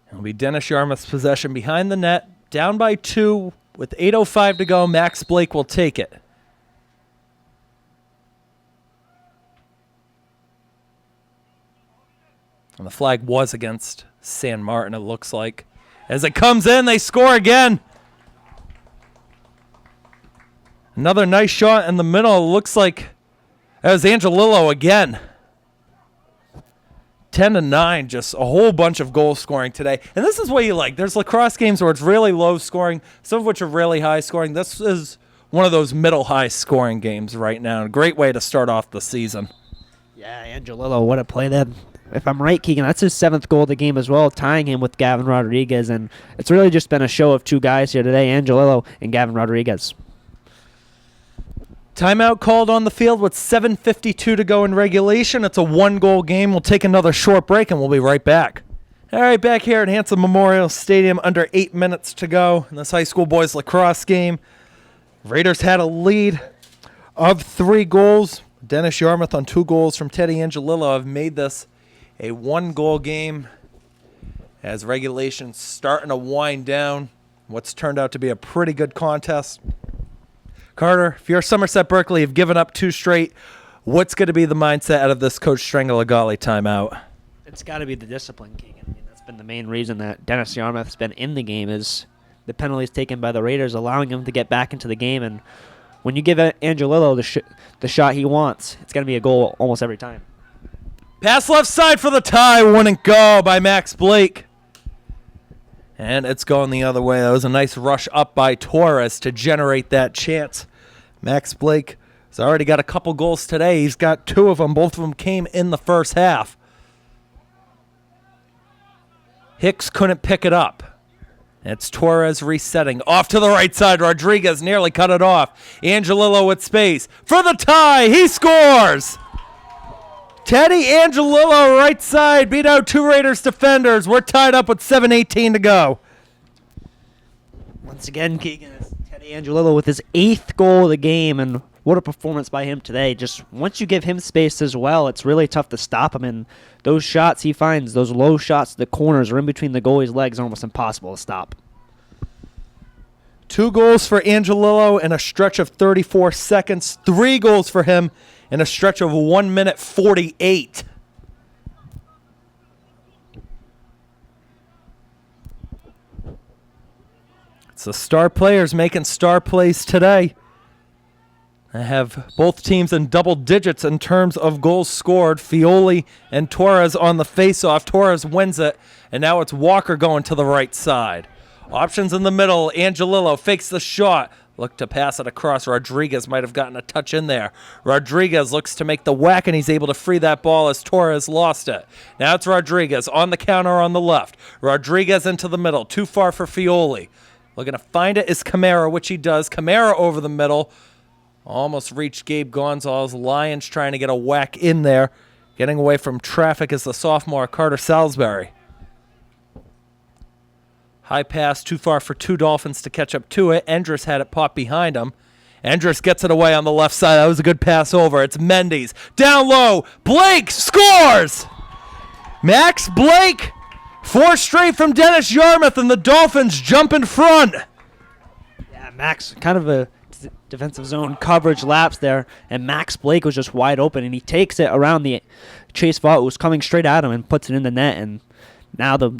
It'll be Dennis Yarmouth's possession behind the net, down by 2 with 8:05 to go. Max Blake will take it. And the flag was against San Martin, it looks like. As it comes in, they score again. Another nice shot in the middle. It looks like that was Angelillo again. 10-9, just a whole bunch of goal scoring today. And this is what you like. There's lacrosse games where it's really low scoring, some of which are really high scoring. This is one of those middle-high scoring games right now. A great way to start off the season. Yeah, Angelillo, what a play there. If I'm right, Keegan, that's his 7th goal of the game as well, tying him with Gavin Rodriguez. And it's really just been a show of two guys here today, Angelillo and Gavin Rodriguez. Timeout called on the field with 7:52 to go in regulation. It's a 1-goal game. We'll take another short break, and we'll be right back. All right, back here at Hanson Memorial Stadium, under 8 minutes to go in this high school boys lacrosse game. Raiders had a lead of 3 goals. Dennis Yarmouth on 2 goals from Teddy Angelillo have made this a 1-goal game as regulation's starting to wind down. What's turned out to be a pretty good contest. Carter, if you're Somerset Berkley, you've given up 2 straight. What's going to be the mindset out of this Coach Strangolagali timeout? It's got to be the discipline, Keegan. I mean, that's been the main reason that Dennis Yarmouth's been in the game is the penalties taken by the Raiders, allowing him to get back into the game. And when you give Angelillo the shot he wants, it's going to be a goal almost every time. Pass left side for the tie. Wouldn't go by Max Blake. And it's going the other way. That was a nice rush up by Torres to generate that chance. Max Blake has already got a couple goals today. He's got 2 of them. Both of them came in the first half. Hicks couldn't pick it up. It's Torres resetting. Off to the right side. Rodriguez nearly cut it off. Angelillo with space. For the tie. He scores! Teddy Angelillo, right side, beat out 2 Raiders defenders. We're tied up with 7:18 to go. Once again, Keegan, it's Teddy Angelillo with his 8th goal of the game, and what a performance by him today. Just once you give him space as well, it's really tough to stop him, and those shots he finds, those low shots to the corners or in between the goalie's legs are almost impossible to stop. 2 goals for Angelillo in a stretch of 34 seconds. 3 goals for him in a stretch of 1 minute 48. It's the star players making star plays today. I have both teams in double digits in terms of goals scored. Fioli and Torres on the faceoff. Torres wins it, and now it's Walker going to the right side. Options in the middle. Angelillo fakes the shot. Look to pass it across. Rodriguez might have gotten a touch in there. Rodriguez looks to make the whack, and he's able to free that ball as Torres lost it. Now it's Rodriguez on the counter on the left. Rodriguez into the middle. Too far for Fioli. Looking to find it is Camara, which he does. Camara over the middle. Almost reached Gabe Gonzalez. Lions trying to get a whack in there. Getting away from traffic is the sophomore Carter Salisbury. High pass, too far for 2 Dolphins to catch up to it. Endress had it pop behind him. Endress gets it away on the left side. That was a good pass over. It's Mendes. Down low. Blake scores! Max Blake. 4 straight from Dennis Yarmouth, and the Dolphins jump in front. Yeah, Max, kind of a defensive zone coverage lapse there, and Max Blake was just wide open, and he takes it around the Chase Vaught, who was coming straight at him, and puts it in the net, and now the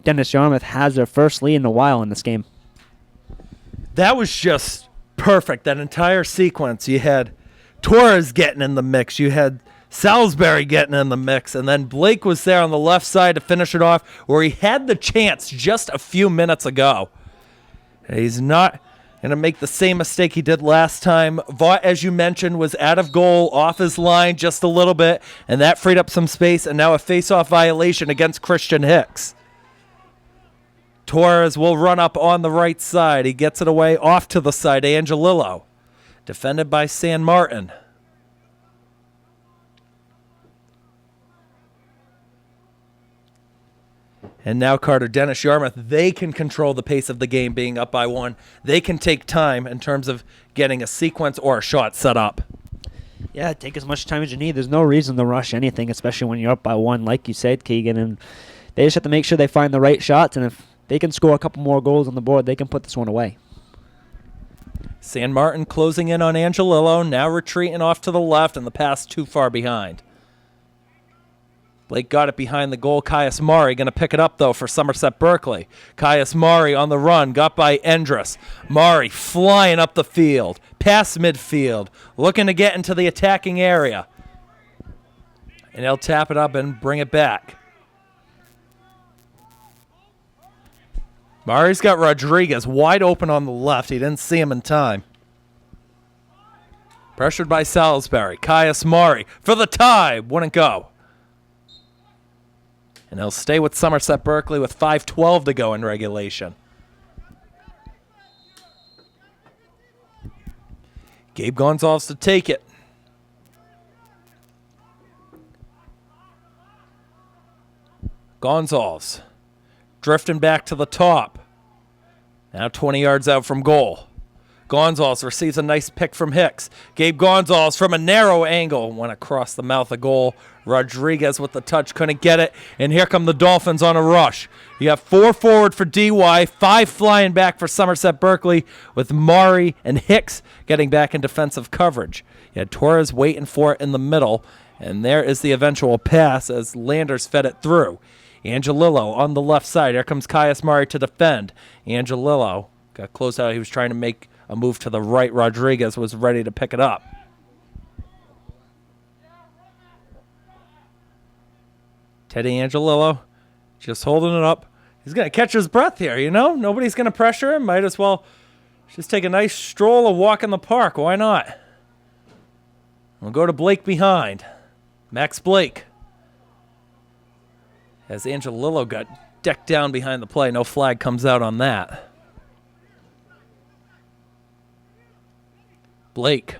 Dennis Yarmouth has their first lead in a while in this game. That was just perfect, that entire sequence. You had Torres getting in the mix. You had Salisbury getting in the mix. And then Blake was there on the left side to finish it off where he had the chance just a few minutes ago. He's not going to make the same mistake he did last time. Vaught, as you mentioned, was out of goal, off his line just a little bit, and that freed up some space, and now a face-off violation against Christian Hicks. Torres will run up on the right side. He gets it away off to the side. Angelillo, defended by San Martin. And now Carter, Dennis Yarmouth, they can control the pace of the game being up by 1. They can take time in terms of getting a sequence or a shot set up. Yeah, take as much time as you need. There's no reason to rush anything, especially when you're up by 1, like you said, Keegan. And they just have to make sure they find the right shots, and if they can score a couple more goals on the board, they can put this one away. San Martin closing in on Angelillo, now retreating off to the left, and the pass too far behind. Blake got it behind the goal. Caius Mari going to pick it up, though, for Somerset Berkley. Caius Mari on the run, got by Endress. Mari flying up the field, past midfield, looking to get into the attacking area. And he'll tap it up and bring it back. Mari's got Rodriguez wide open on the left. He didn't see him in time. Pressured by Salisbury. Caius Mari for the tie. Wouldn't go. And he'll stay with Somerset Berkley with 5:12 to go in regulation. Gabe Gonzalez to take it. Gonzalez drifting back to the top. Now 20 yards out from goal. Gonzalez receives a nice pick from Hicks. Gabe Gonzalez from a narrow angle went across the mouth of goal. Rodriguez with the touch, couldn't get it. And here come the Dolphins on a rush. You have 4 forward for DY, 5 flying back for Somerset Berkley, with Mari and Hicks getting back in defensive coverage. You had Torres waiting for it in the middle, and there is the eventual pass as Landers fed it through. Angelillo on the left side. Here comes Caius Mari to defend. Angelillo got closed out. He was trying to make a move to the right. Rodriguez was ready to pick it up. Teddy Angelillo just holding it up. He's going to catch his breath here, you know? Nobody's going to pressure him. Might as well just take a nice stroll, a walk in the park. Why not? We'll go to Blake behind. Max Blake. As Angelillo got decked down behind the play. No flag comes out on that. Blake,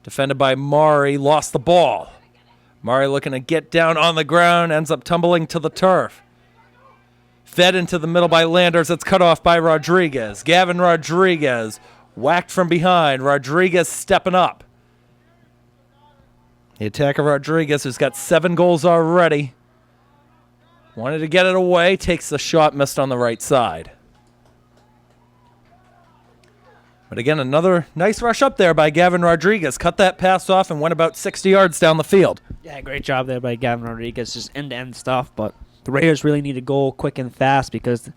defended by Mari, lost the ball. Mari looking to get down on the ground, ends up tumbling to the turf. Fed into the middle by Landers. It's cut off by Rodriguez. Gavin Rodriguez whacked from behind. Rodriguez stepping up. The attacker Rodriguez, who's got 7 goals already, wanted to get it away, takes the shot, missed on the right side. But again, another nice rush up there by Gavin Rodriguez. Cut that pass off and went about 60 yards down the field. Yeah, great job there by Gavin Rodriguez. Just end-to-end stuff. But the Raiders really need to go quick and fast because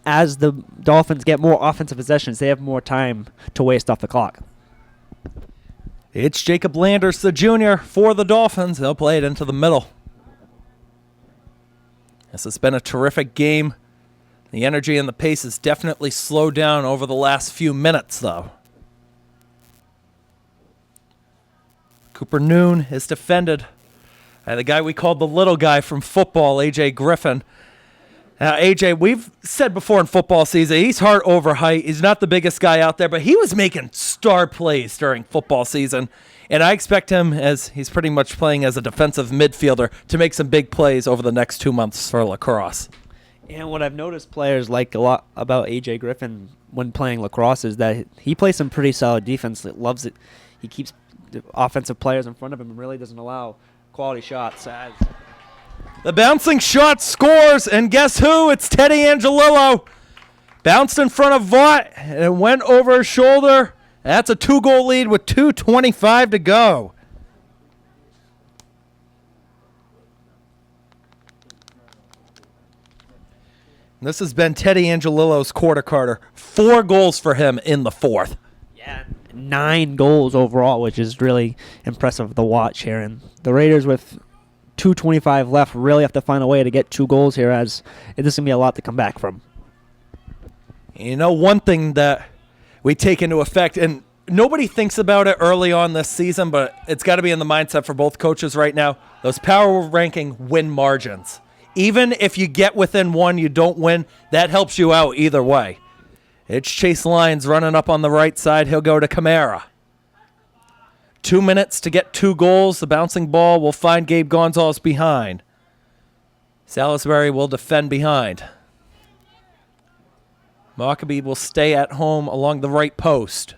as the Dolphins get more offensive possessions, they have more time to waste off the clock. It's Jacob Landers, the junior, for the Dolphins. They'll play it into the middle. This has been a terrific game. The energy and the pace has definitely slowed down over the last few minutes, though. Cooper Noon is defended by the guy we called the little guy from football, A.J. Griffin. Now, A.J., we've said before in football season, he's heart over height. He's not the biggest guy out there, but he was making star plays during football season. And I expect him, as he's pretty much playing as a defensive midfielder, to make some big plays over the next 2 months for lacrosse. And what I've noticed players like a lot about A.J. Griffin when playing lacrosse is that he plays some pretty solid defense. He loves it. He keeps the offensive players in front of him and really doesn't allow quality shots. The bouncing shot scores, and guess who? It's Teddy Angelillo. Bounced in front of Vaught, and it went over his shoulder. That's a 2-goal lead with 2:25 to go. This has been Teddy Angelillo's quarter Carter. 4 goals for him in the 4th. Yeah, 9 goals overall, which is really impressive to watch here. And the Raiders with 2:25 left really have to find a way to get 2 goals here, as this is going to be a lot to come back from. You know, one thing that we take into effect, and nobody thinks about it early on this season, but it's got to be in the mindset for both coaches right now, those power ranking win margins. Even if you get within 1, you don't win, that helps you out either way. It's Chase Lyons running up on the right side. He'll go to Camara. 2 minutes to get 2 goals. The bouncing ball will find Gabe Gonzalez behind. Salisbury will defend behind. Mockabee will stay at home along the right post.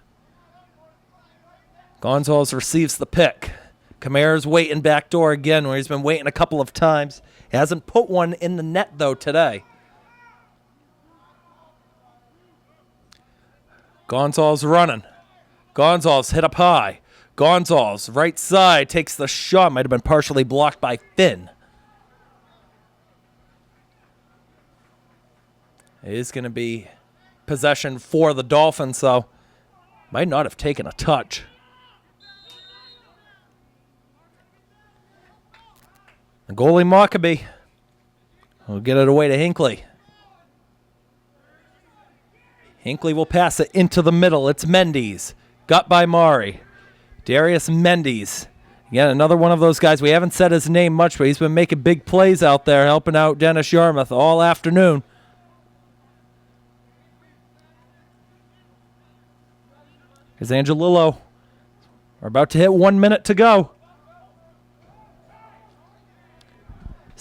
Gonzalez receives the pick. Camara's waiting back door again, where he's been waiting a couple of times. He hasn't put one in the net, though, today. Gonzalez running. Gonzalez hit up high. Gonzalez, right side, takes the shot. Might have been partially blocked by Finn. It is going to be possession for the Dolphins, so might not have taken a touch. The goalie Mockabee will get it away to Hinckley. Hinckley will pass it into the middle. It's Mendes. Got by Mari. Darius Mendes. Again, another one of those guys. We haven't said his name much, but he's been making big plays out there, helping out Dennis Yarmouth all afternoon. Here's Angelillo. We're about to hit 1 minute to go.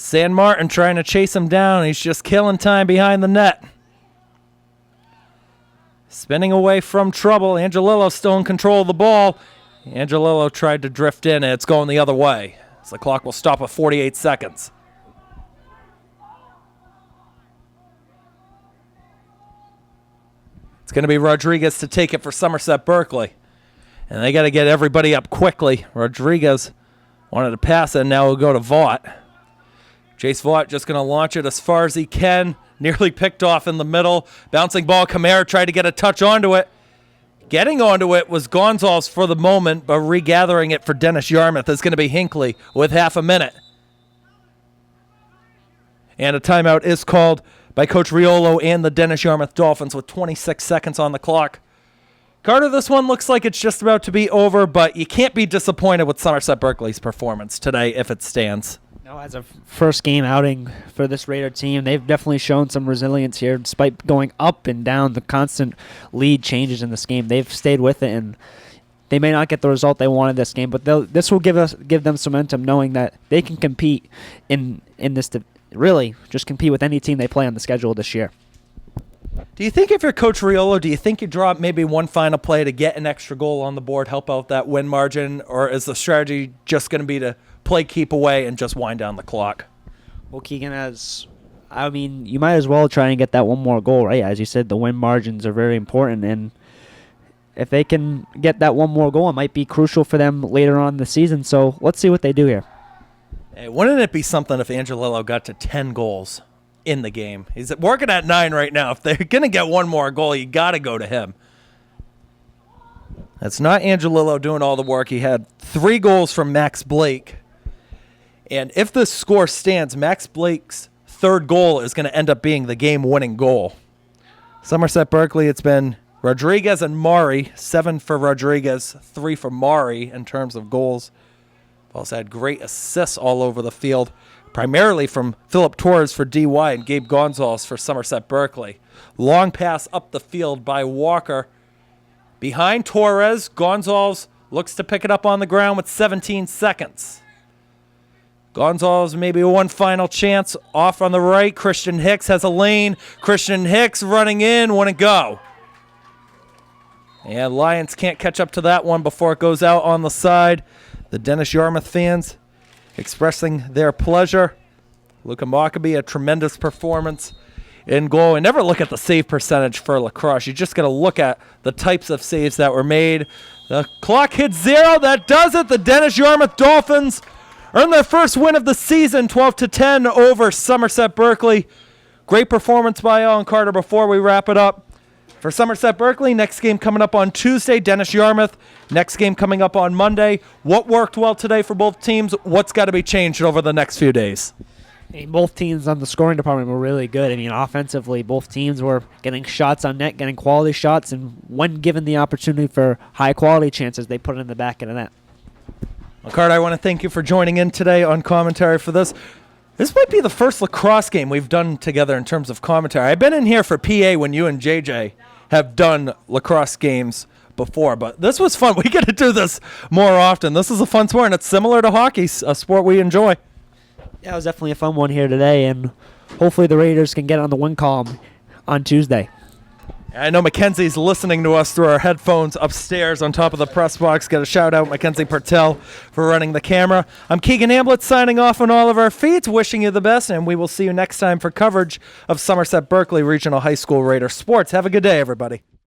San Martin trying to chase him down. He's just killing time behind the net. Spinning away from trouble. Angelillo still in control of the ball. Angelillo tried to drift in, and it's going the other way. So the clock will stop at 48 seconds. It's going to be Rodriguez to take it for Somerset Berkley. And they got to get everybody up quickly. Rodriguez wanted to pass it, and now we'll go to Vaught. Jace Vaught just going to launch it as far as he can. Nearly picked off in the middle. Bouncing ball, Kamara tried to get a touch onto it. Getting onto it was Gonzalez for the moment, but regathering it for Dennis Yarmouth is going to be Hinckley with half a minute. And a timeout is called by Coach Riolo and the Dennis Yarmouth Dolphins with 26 seconds on the clock. Carter, this one looks like it's just about to be over, but you can't be disappointed with Somerset Berkley's performance today if it stands. No, as a first game outing for this Raider team, they've definitely shown some resilience here. Despite going up and down, the constant lead changes in this game, they've stayed with it, and they may not get the result they wanted this game, but this will give them some momentum, knowing that they can compete in this. Really, just compete with any team they play on the schedule this year. Do you think if you're Coach Riolo, do you think you drop maybe one final play to get an extra goal on the board, help out that win margin, or is the strategy just going to be to play keep away and just wind down the clock? Well, Keegan, you might as well try and get that one more goal, right? As you said, the win margins are very important, and if they can get that one more goal, it might be crucial for them later on in the season. So let's see what they do here. Hey, wouldn't it be something if Angelillo got to 10 goals in the game? He's working at 9 right now. If they're going to get one more goal, you got to go to him. That's not Angelillo doing all the work. He had 3 goals from Max Blake. And if this score stands, Max Blake's 3rd goal is going to end up being the game-winning goal. Somerset Berkley, it's been Rodriguez and Mari. 7 for Rodriguez, 3 for Mari in terms of goals. Also had great assists all over the field, primarily from Philip Torres for DY and Gabe Gonzalez for Somerset Berkley. Long pass up the field by Walker. Behind Torres, Gonzalez looks to pick it up on the ground with 17 seconds. Gonzalez maybe one final chance. Off on the right, Christian Hicks has a lane. Christian Hicks running in, want to go. And Lions can't catch up to that one before it goes out on the side. The Dennis Yarmouth fans expressing their pleasure. Luka Mockabee, a tremendous performance in goal. And never look at the save percentage for Lacrosse. You just got to look at the types of saves that were made. The clock hits 0. That does it. The Dennis Yarmouth Dolphins earn their first win of the season, 12-10 over Somerset Berkley. Great performance by Alan Carter before we wrap it up. For Somerset Berkley, next game coming up on Tuesday, Dennis Yarmouth. Next game coming up on Monday. What worked well today for both teams? What's got to be changed over the next few days? Both teams on the scoring department were really good. Offensively, both teams were getting shots on net, getting quality shots, and when given the opportunity for high-quality chances, they put it in the back of the net. Well, Carter, I want to thank you for joining in today on commentary for this. This might be the first lacrosse game we've done together in terms of commentary. I've been in here for PA when you and JJ have done lacrosse games before, but this was fun. We get to do this more often. This is a fun sport, and it's similar to hockey, a sport we enjoy. Yeah, it was definitely a fun one here today, and hopefully the Raiders can get on the win column on Tuesday. I know Mackenzie's listening to us through our headphones upstairs on top of the press box. Got a shout out, Mackenzie Pertel, for running the camera. I'm Keegan Amblett signing off on all of our feeds, wishing you the best, and we will see you next time for coverage of Somerset Berkley Regional High School Raider sports. Have a good day, everybody.